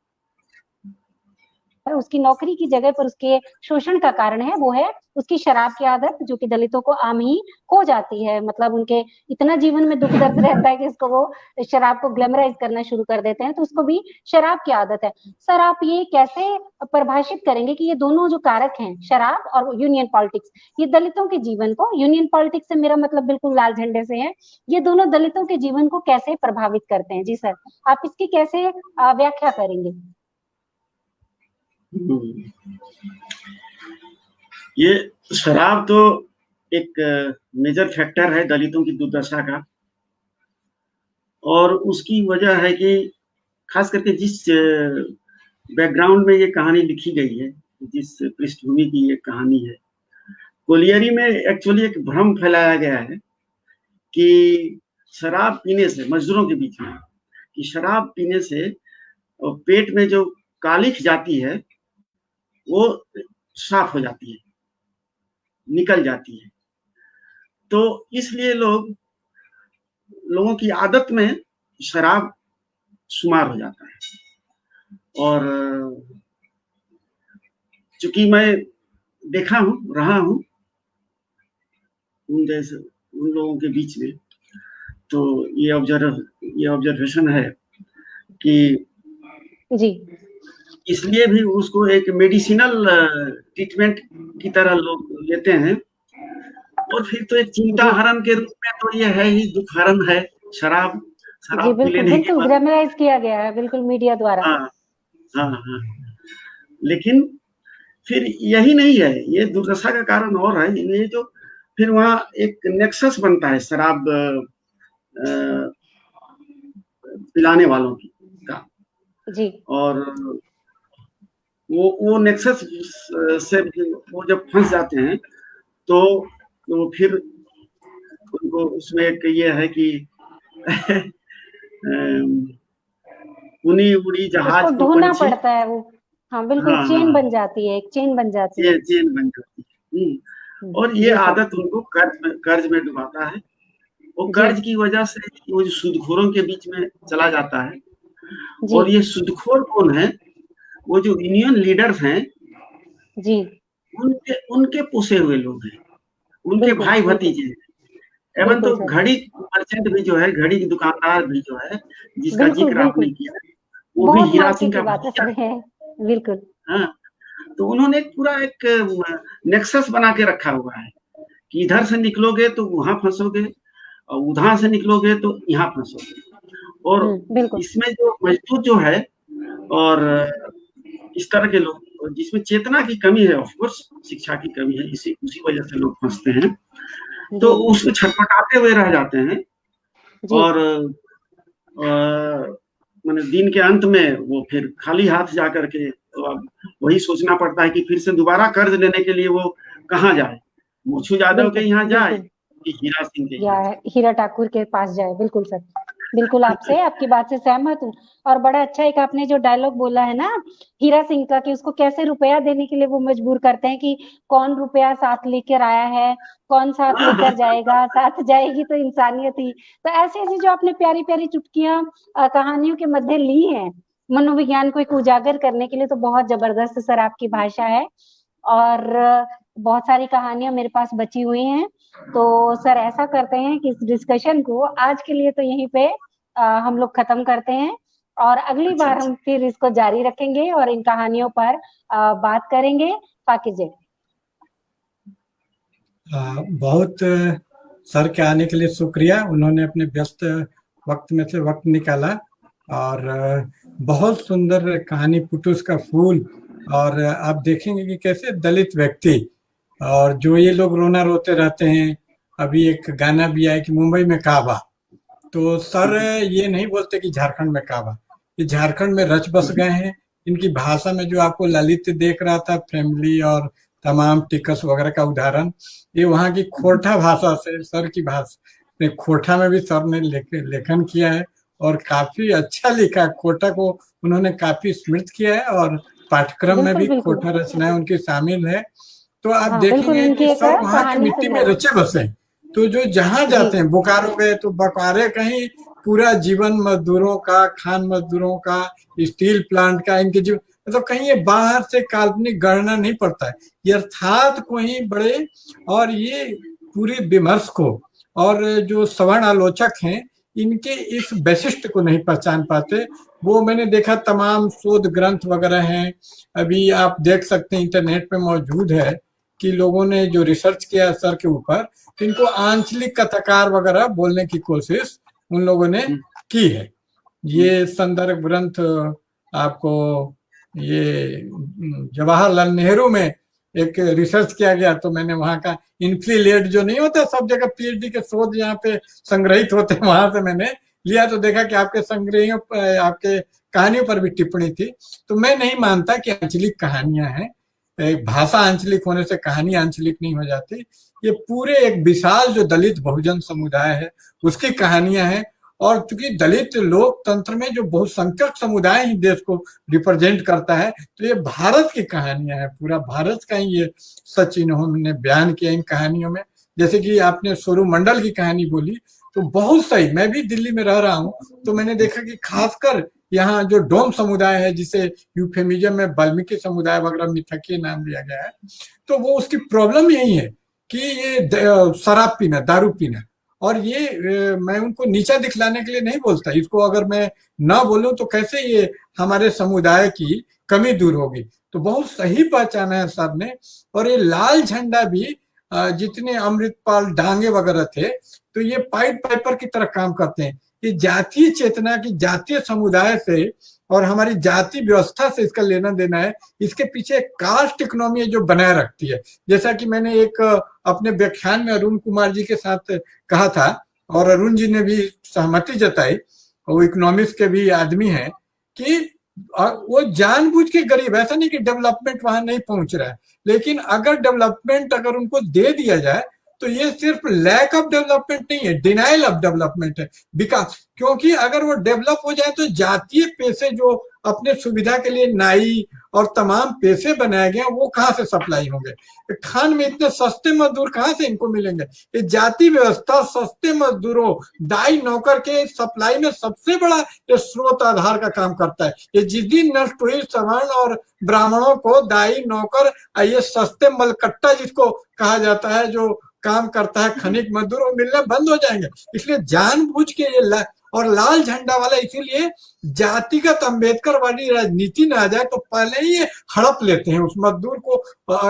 उसकी नौकरी की जगह पर उसके शोषण का कारण है वो है उसकी शराब की आदत, जो कि दलितों को आम ही हो जाती है। मतलब उनके इतना जीवन में दुख दर्द रहता है कि इसको वो शराब को ग्लैमराइज करना शुरू कर देते हैं, तो उसको भी शराब की आदत है। सर आप ये कैसे परिभाषित करेंगे कि ये दोनों जो कारक हैं, शराब और यूनियन पॉलिटिक्स, ये दलितों के जीवन को, यूनियन पॉलिटिक्स से मेरा मतलब बिल्कुल लाल झंडे से है, ये दोनों दलितों के जीवन को कैसे प्रभावित करते हैं? जी सर, आप इसकी कैसे व्याख्या करेंगे? ये शराब तो एक मेजर फैक्टर है दलितों की दुर्दशा का, और उसकी वजह है कि खास करके जिस बैकग्राउंड में ये कहानी लिखी गई है, जिस पृष्ठभूमि की ये कहानी है, कोलियरी में एक्चुअली एक भ्रम फैलाया गया है कि शराब पीने से, मजदूरों के बीच में, कि शराब पीने से पेट में जो कालिख जाती है वो साफ हो जाती है, निकल जाती है। तो इसलिए लोगों की आदत में शराब शुमार हो जाता है। और चूंकि मैं देखा हूँ, रहा हूँ उन जैसे उन लोगों के बीच में, तो ये ऑब्जर्वेशन है कि जी, इसलिए भी उसको एक मेडिसिनल ट्रीटमेंट की तरह लोग लेते हैं। और फिर तो एक चिंता हरण के रूप में तो ये है ही, दुख हरण है शराब जी पी बिल्कुल लेने के बिल्कुल बाद। ग्लैमराइज किया गया है बिल्कुल मीडिया द्वारा। हाँ हाँ हाँ, लेकिन फिर यही नहीं है, ये दुर्दशा का कारण और है। ये जो फिर वहाँ एक नेक्सस बनता है शराब पिलाने वालों की का, जी, और वो नेक्सस से वो जब फंस जाते हैं तो फिर उनको उसमें एक ये है कि उनी उड़ी उसको जहाज को ढूंढना पंछी। पड़ता है वो। हाँ बिल्कुल, हाँ चेन हाँ, बन जाती है, एक चेन बन जाती है। चेन बन जाती है। और ये जी सर। आदत उनको कर्ज में डुबाता है। वो जी कर्ज की वजह से वो जो सूदखोरों के बीच में चला जाता है। जी और ये सूदखोर कौन है? वो जो यूनियन लीडर्स हैं, जी। उनके उनके पोसे हुए लोग हैं, उनके बिल्कुल भाई बिल्कुल। भतीजे हैं। एवं बिल्कुल तो सर। घड़ी मर्चेंट भी जो है, घड़ी की दुकानदार भी जो है, जिसका बिल्कुल जिक्र आपने बिल्कुल। किया, वो भी बहुत हीरा मार्के सिंह की का बात है भतीजा। सर है। बिल्कुल। हाँ, तो उन्होंने एक पूरा एक नेक्सस बना के रखा हुआ है कि इधर से निकलोगे तो वहां फंसोगे, और उधर से निकलोगे तो यहाँ फंसोगे। और बिल्कुल। इसमें जो मजदूर जो है, और इस तरह के लोग, और जिसमें चेतना की कमी है, ऑफ कोर्स शिक्षा की कमी है, इसी उसी वजह से लोग फंसते हैं। तो जी उसमें छटपटाते हुए रह जाते हैं। जी। और मैंने दिन के अंत में वो फिर खाली हाथ जा करके, तो अब वही सोचना पड़ता है कि फिर से दोबारा कर्ज लेने के लिए वो कहाँ जाए, मूछू यादव के बिल्कुल यहाँ जाए बिल्कुल। कि हीरा सिंह के या यहाँ जाए। हीरा ठाकुर के पास जाए। बिल्कुल सर। बिल्कुल आपसे आपकी बात से सहमत हूँ। और बड़ा अच्छा एक आपने जो डायलॉग बोला है ना हीरा सिंह का, कि उसको कैसे रुपया देने के लिए वो मजबूर करते हैं, कि कौन रुपया साथ लेकर आया है, कौन साथ हाँ, हाँ, लेकर जाएगा, साथ जाएगी तो इंसानियत ही। तो ऐसी ऐसी जो आपने प्यारी प्यारी चुटकियां कहानियों के मध्य ली हैं, मनोविज्ञान को एक उजागर करने के लिए, तो बहुत जबरदस्त सर आपकी भाषा है। और बहुत सारी कहानियां मेरे पास बची हुई हैं। तो सर ऐसा करते हैं कि इस डिस्कशन को आज के लिए तो यहीं पे हम लोग खत्म करते हैं, और अगली अच्छा बार अच्छा। हम फिर इसको जारी रखेंगे और इन कहानियों पर बात करेंगे। पाकिर जी। बहुत सर के आने के लिए शुक्रिया। उन्होंने अपने व्यस्त वक्त में से वक्त निकाला, और बहुत सुंदर कहानी पुटुस का फूल। और आप देखेंगे कि कैसे दलित व्यक्ति, और जो ये लोग रोना रोते रहते हैं, अभी एक गाना भी आया कि मुंबई में काबा, तो सर ये नहीं बोलते कि झारखंड में काबा, ये झारखंड में रच बस गए हैं। इनकी भाषा में जो आपको ललित देख रहा था, फैमिली और तमाम टिकस वगैरह का उदाहरण, ये वहाँ की खोरठा भाषा से सर की भाषा, खोरठा में भी सर ने लेखन किया है, और काफी अच्छा लिखा है। खोरठा को उन्होंने काफी स्मृत किया है, और पाठ्यक्रम में बिल्कुल भी बिल्कुल। खोरठा रचनाएं उनकी शामिल है। तो आप हाँ बिल्कुल, देखेंगे उनकी कि एक सर वहाँ की कहानी मिट्टी में संग्रह। रचे बसे हैं। तो जो जहाँ जी जाते हैं, बोकारो गए तो बोकारे कहीं पूरा जीवन मजदूरों का, खान मजदूरों का, स्टील प्लांट का, इनके जीवन मतलब कहीं ये बाहर से काल्पनिक गणना नहीं पड़ता है, यथार्थ को ही बड़े। और ये पूरी विमर्श को, और जो सवर्ण आलोचक हैं, इनके इस वैशिष्ट को नहीं पहचान पाते। वो मैंने देखा तमाम शोध ग्रंथ वगैरह हैं, अभी आप देख सकते हैं इंटरनेट पे मौजूद है, कि लोगों ने जो रिसर्च किया सर के ऊपर, इनको आंचलिक कथाकार वगैरह बोलने की कोशिश उन लोगों ने की है। ये संदर्भ ग्रंथ आपको, ये जवाहरलाल नेहरू में एक रिसर्च किया गया, तो मैंने वहाँ का इन्फ्लीलेट जो नहीं होता सब जगह पीएचडी के शोध यहाँ पे संग्रहित होते हैं, वहां से मैंने लिया, तो देखा कि आपके संग्रहियों आपके कहानियों पर भी टिप्पणी थी। तो मैं नहीं मानता कि आंचलिक कहानियां हैं, भाषा आंचलिक होने से कहानी आंचलिक नहीं हो जाती। ये पूरे एक विशाल जो दलित बहुजन समुदाय है उसकी कहानियां हैं। और चूंकि दलित लोकतंत्र में जो बहुसंख्यक समुदाय ही देश को रिप्रेजेंट करता है, तो ये भारत की कहानियां हैं, पूरा भारत का ही ये सच इन्होंने बयान किया इन कहानियों में। जैसे कि आपने सोरू मंडल की कहानी बोली, तो बहुत सही। मैं भी दिल्ली में रह रहा हूँ, तो मैंने देखा कि खासकर यहाँ जो डोम समुदाय है, जिसे यूफेमिज्म में वाल्मीकि समुदाय वगैरह मिथकीय नाम दिया गया है, तो वो उसकी प्रॉब्लम यही है कि ये शराब पीना, दारू पीना। और ये मैं उनको नीचा दिखलाने के लिए नहीं बोलता, इसको अगर मैं ना बोलूं तो कैसे ये हमारे समुदाय की कमी दूर होगी। तो बहुत सही पहचाना है सर ने। और ये लाल झंडा भी, जितने अमृतपाल डांगे वगैरह थे, तो ये पाइट पाइपर की तरह काम करते हैं। ये जातीय चेतना की, जातीय समुदाय से और हमारी जाति व्यवस्था से इसका लेना देना है। इसके पीछे कास्ट इकोनॉमी है जो बनाए रखती है। जैसा कि मैंने एक अपने व्याख्यान में अरुण कुमार जी के साथ कहा था, और अरुण जी ने भी सहमति जताई, वो इकोनॉमिक्स के भी आदमी हैं, कि वो जानबूझ के गरीब, ऐसा नहीं कि डेवलपमेंट वहां नहीं पहुंच रहा है, लेकिन अगर डेवलपमेंट अगर उनको दे दिया जाए तो ये सिर्फ लैक ऑफ डेवलपमेंट नहीं है, डिनाइल ऑफ डेवलपमेंट है, विकास। क्योंकि अगर वो डेवलप हो जाए तो जातीय पेशे जो अपने सुविधा के लिए नाई और तमाम पेशे बनाए गए वो कहाँ से सप्लाई होंगे? खान में इतने सस्ते मजदूर कहाँ से इनको मिलेंगे? ये जाति व्यवस्था सस्ते मजदूरों, दाई नौकर के सप्लाई में सबसे बड़ा ये स्रोत आधार का काम करता है। ये जिस दिन नष्ट हुई सवर्ण और ब्राह्मणों को दाई नौकर, ये सस्ते मलकट्टा जिसको कहा जाता है, जो काम करता है खनिज मजदूर, वो मिलना बंद हो जाएंगे। इसलिए जानबूझ के ये और लाल झंडा वाला इसीलिए जातिगत अंबेडकर वाली राजनीति ना आ जाए तो पहले ही ये हड़प लेते हैं उस मजदूर को,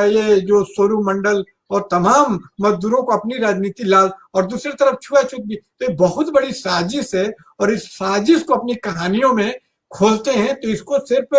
ये जो सोरू मंडल और तमाम मजदूरों को अपनी राजनीति लाल, और दूसरी तरफ छुआछूत भी। तो ये बहुत बड़ी साजिश है और इस साजिश को अपनी कहानियों में खोलते हैं। तो इसको सिर्फ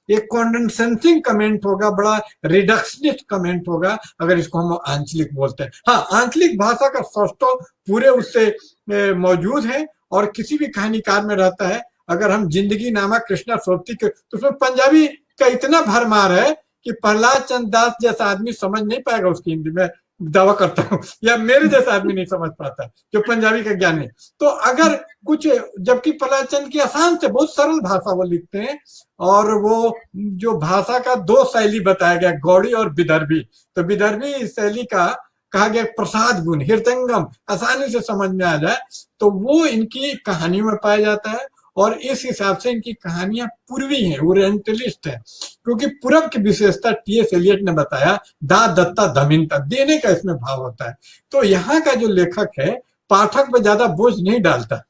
एक कॉन्डेंसेंसिंग कमेंट होगा, बड़ा रिडक्शनिस्ट कमेंट होगा अगर इसको हम आंचलिक बोलते हैं। हाँ, आंचलिक भाषा का सौष्ठव पूरे उससे मौजूद है और किसी भी कहानीकार में रहता है। अगर हम जिंदगी नामा कृष्णा सोबती के, तो उसमें पंजाबी का इतना भरमार है कि प्रहलाद चंद्र दास जैसा आदमी समझ नहीं पाएगा उसकी हिंदी में, दावा करता हूँ, या मेरे जैसा आदमी नहीं समझ पाता जो पंजाबी का ज्ञान नहीं। तो अगर कुछ, जबकि प्रहलाद चंद्र की आसान से बहुत सरल भाषा वो लिखते हैं, और वो जो भाषा का दो शैली बताया गया, गौड़ी और विदर्भी। तो विदर्भी शैली का कहा गया प्रसाद गुण, हृदयंगम, आसानी से समझ में आ जाए, तो वो इनकी कहानियों में पाया जाता है। और इस हिसाब से इनकी कहानियां पूर्वी हैं, ओरिएंटलिस्ट है, क्योंकि पूरब की विशेषता टी.एस. एलियट ने बताया, दा दत्ता दमिनता, देने का इसमें भाव होता है। तो यहाँ का जो लेखक है पाठक पे ज्यादा बोझ नहीं डालता,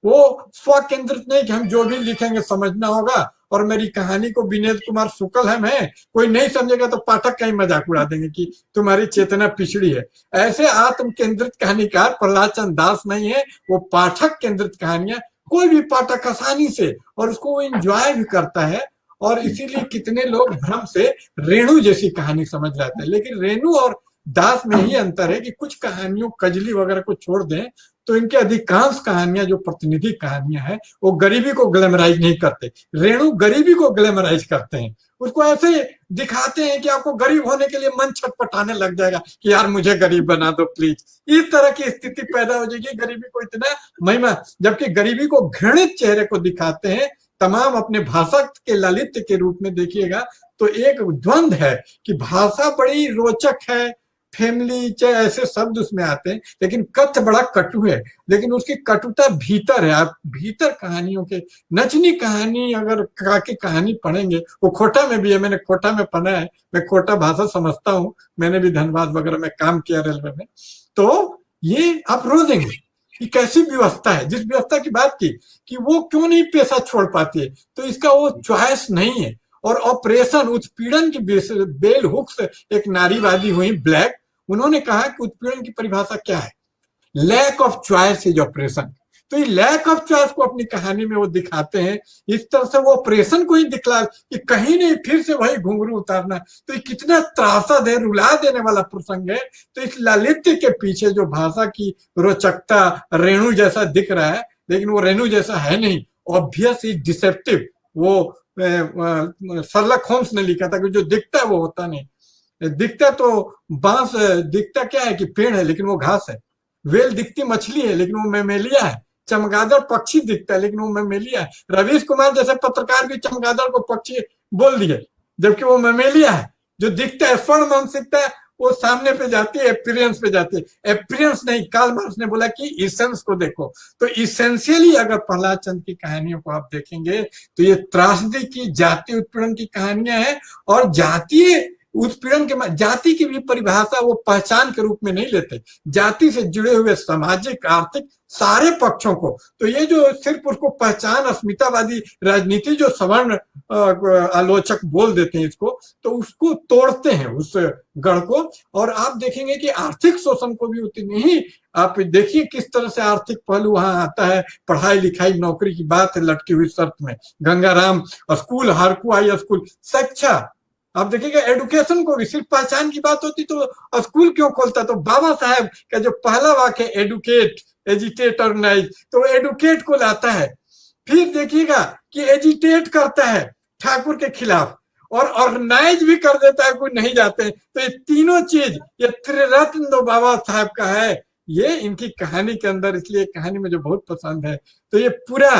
वो स्व केंद्रित नहीं कि हम जो भी लिखेंगे समझना होगा, और मेरी कहानी को विनोद कुमार शुक्ल है, कोई नहीं समझेगा तो पाठक का ही मजाक उड़ा देंगे कि तुम्हारी चेतना पिछड़ी है। ऐसे आत्म केंद्रित कहानीकार प्रहलाद चंद्र दास नहीं है, वो पाठक केंद्रित कहानियां कोई भी पाठक आसानी से, और उसको वो एंजॉय भी करता है। और इसीलिए कितने लोग भ्रम से रेणु जैसी कहानी समझ जाते हैं, लेकिन रेणु और दास में ही अंतर है कि कुछ कहानियों कजली वगैरह को छोड़ दें तो इनके अधिकांश कहानियां जो प्रतिनिधि कहानियां हैं वो गरीबी को ग्लैमराइज नहीं करते। रेणु गरीबी को ग्लैमराइज करते हैं, उसको ऐसे दिखाते हैं कि आपको गरीब होने के लिए मन छटपटाने लग जाएगा कि यार मुझे गरीब बना दो प्लीज। इस तरह की स्थिति पैदा हो जाएगी, गरीबी को इतना महिमा, जबकि गरीबी को घृणित चेहरे को दिखाते हैं तमाम अपने भाषा के ललित्य के रूप में। देखिएगा तो एक द्वंद है कि भाषा बड़ी रोचक है, फैमिली चाहे ऐसे शब्द उसमें आते हैं, लेकिन कथ्य बड़ा कटु है, लेकिन उसकी कटुता भीतर है। आप भीतर कहानियों के, नचनी कहानी अगर की कहानी पढ़ेंगे, वो खोटा में भी है, मैंने खोटा में पढ़ा है, मैं खोटा भाषा समझता हूँ, मैंने भी धनबाद वगैरह में काम किया रेलवे में। तो ये आप रो देंगे कि कैसी व्यवस्था है, जिस व्यवस्था की बात की कि वो क्यों नहीं पेशा छोड़ पाती है, तो इसका वो चॉइस नहीं है। और ऑपरेशन उत्पीड़न की बेल हुक्स एक नारीवादी हुई ब्लैक, उन्होंने कहा कि उत्पीड़न की परिभाषा क्या है, lack of choice is operation. तो ये लैक ऑफ चॉइस को अपनी कहानी में वो दिखाते हैं, इस तरह से वो ऑपरेशन को ही दिखला कि कहीं नहीं फिर से वही घुंघरू उतारना। तो ये कितना त्रासद है, रुला देने वाला प्रसंग है। तो इस लालित्य के पीछे जो भाषा की रोचकता रेणु जैसा दिख रहा है, लेकिन वो रेणु जैसा है नहीं, ऑब्वियस इज डिसेप्टिव। वो शर्लक होम्स ने लिखा था कि जो दिखता है वो होता नहीं। दिखता तो बांस, दिखता क्या है कि पेड़ है लेकिन वो घास है। वेल दिखती मछली है लेकिन वो मैमेलिया है। चमगादड़ पक्षी दिखता है लेकिन वो मैमेलिया है। रवीश कुमार जैसे पत्रकार भी चमगादड़ को पक्षी बोल दिए जबकि वो मैमेलिया है। जो दिखता है स्वर्ण मानसिकता है, वो सामने पे जाती है, एपीरियंस पे जाती है। एपीरियंस नहीं, कार्ल मार्क्स ने बोला कि इसेंस को देखो। तो इसेंशियली अगर प्रहलाद चंद्र की कहानियों को आप देखेंगे तो ये त्रासदी की जाति उत्पीड़न की कहानियां हैं। और जातीय उत्पीड़न के जाति की भी परिभाषा वो पहचान के रूप में नहीं लेते, जाति से जुड़े हुए सामाजिक आर्थिक सारे पक्षों को। तो ये जो सिर्फ उसको पहचान अस्मितावादी राजनीति जो सवर्ण आलोचक बोल देते हैं इसको, तो उसको तोड़ते हैं उस गढ़ को। और आप देखेंगे कि आर्थिक शोषण को भी उतनी ही, आप देखिए किस तरह से आर्थिक पहलू वहां आता है। पढ़ाई लिखाई नौकरी की बात है लटकी हुई शर्त में, गंगाराम स्कूल, हारकू हाई स्कूल, शिक्षा। आप देखिएगा एडुकेशन को भी सिर्फ पहचान की बात होती तो स्कूल क्यों खोलता। तो बाबा साहब का जो पहला वाक्य एडुकेट, एजिटेट, ऑर्गेनाइज, तो एडुकेट को लाता है। फिर देखिएगा कि एजिटेट करता है ठाकुर के खिलाफ, और ऑर्गेनाइज भी कर देता है, कोई नहीं जाते। तो ये तीनों चीज ये त्रिरत्न तो बाबा साहब का है, ये इनकी कहानी के अंदर, इसलिए कहानी मुझे बहुत पसंद है। तो ये पूरा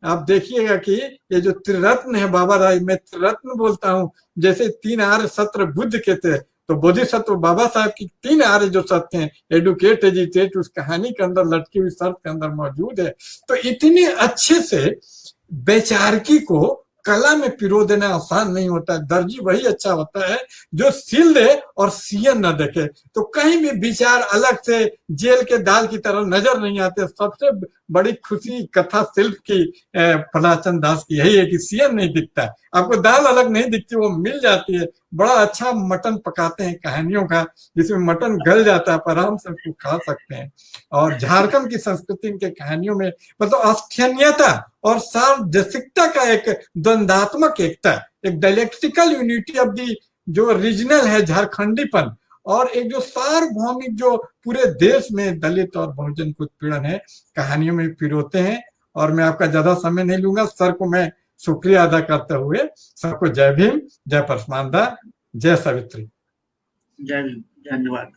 आप देखिएगा कि ये जो त्रिरत्न है बाबा राय, मैं त्रिरत्न बोलता हूँ, जैसे 3 आर्य सत्र बुद्ध के थे, तो बोधिसत्व बाबा साहब की 3 आर्य जो सत्य हैं, एडुकेट, एजिटेट, उस कहानी के अंदर लटकी हुई शर्त के अंदर मौजूद है। तो इतने अच्छे से वैचारिकी को कला में पिरो देना आसान नहीं होता है। दर्जी वही अच्छा होता है जो सिल दे और सियन न देखे, तो कहीं भी विचार अलग से जेल के दाल की तरह नजर नहीं आते। सबसे बड़ी खुशी कथा शिल्प की फलाचंद दास की यही है कि सियन नहीं दिखता, आपको दाल अलग नहीं दिखती, वो मिल जाती है। बड़ा अच्छा मटन पकाते हैं कहानियों का, जिसमें मटन गल जाता है, आप आराम से उसको खा सकते हैं। और झारखंड की संस्कृति के कहानियों में मतलब अस्थानीयता और सार्वजसिकता का एक द्वंदात्मक एकता, एक डायलेक्टिकल यूनिटी ऑफ दी जो रीजनल है झारखंडीपन, और एक जो सार्वभौमिक जो पूरे देश में दलित और बहुजन को उत्पीड़न है, कहानियों में पिरोते हैं। और मैं आपका ज्यादा समय नहीं लूंगा, सर को मैं शुक्रिया अदा करते हुए सबको जय भीम, जय परमानंदा, जय सावित्री। जय भीम, धन्यवाद।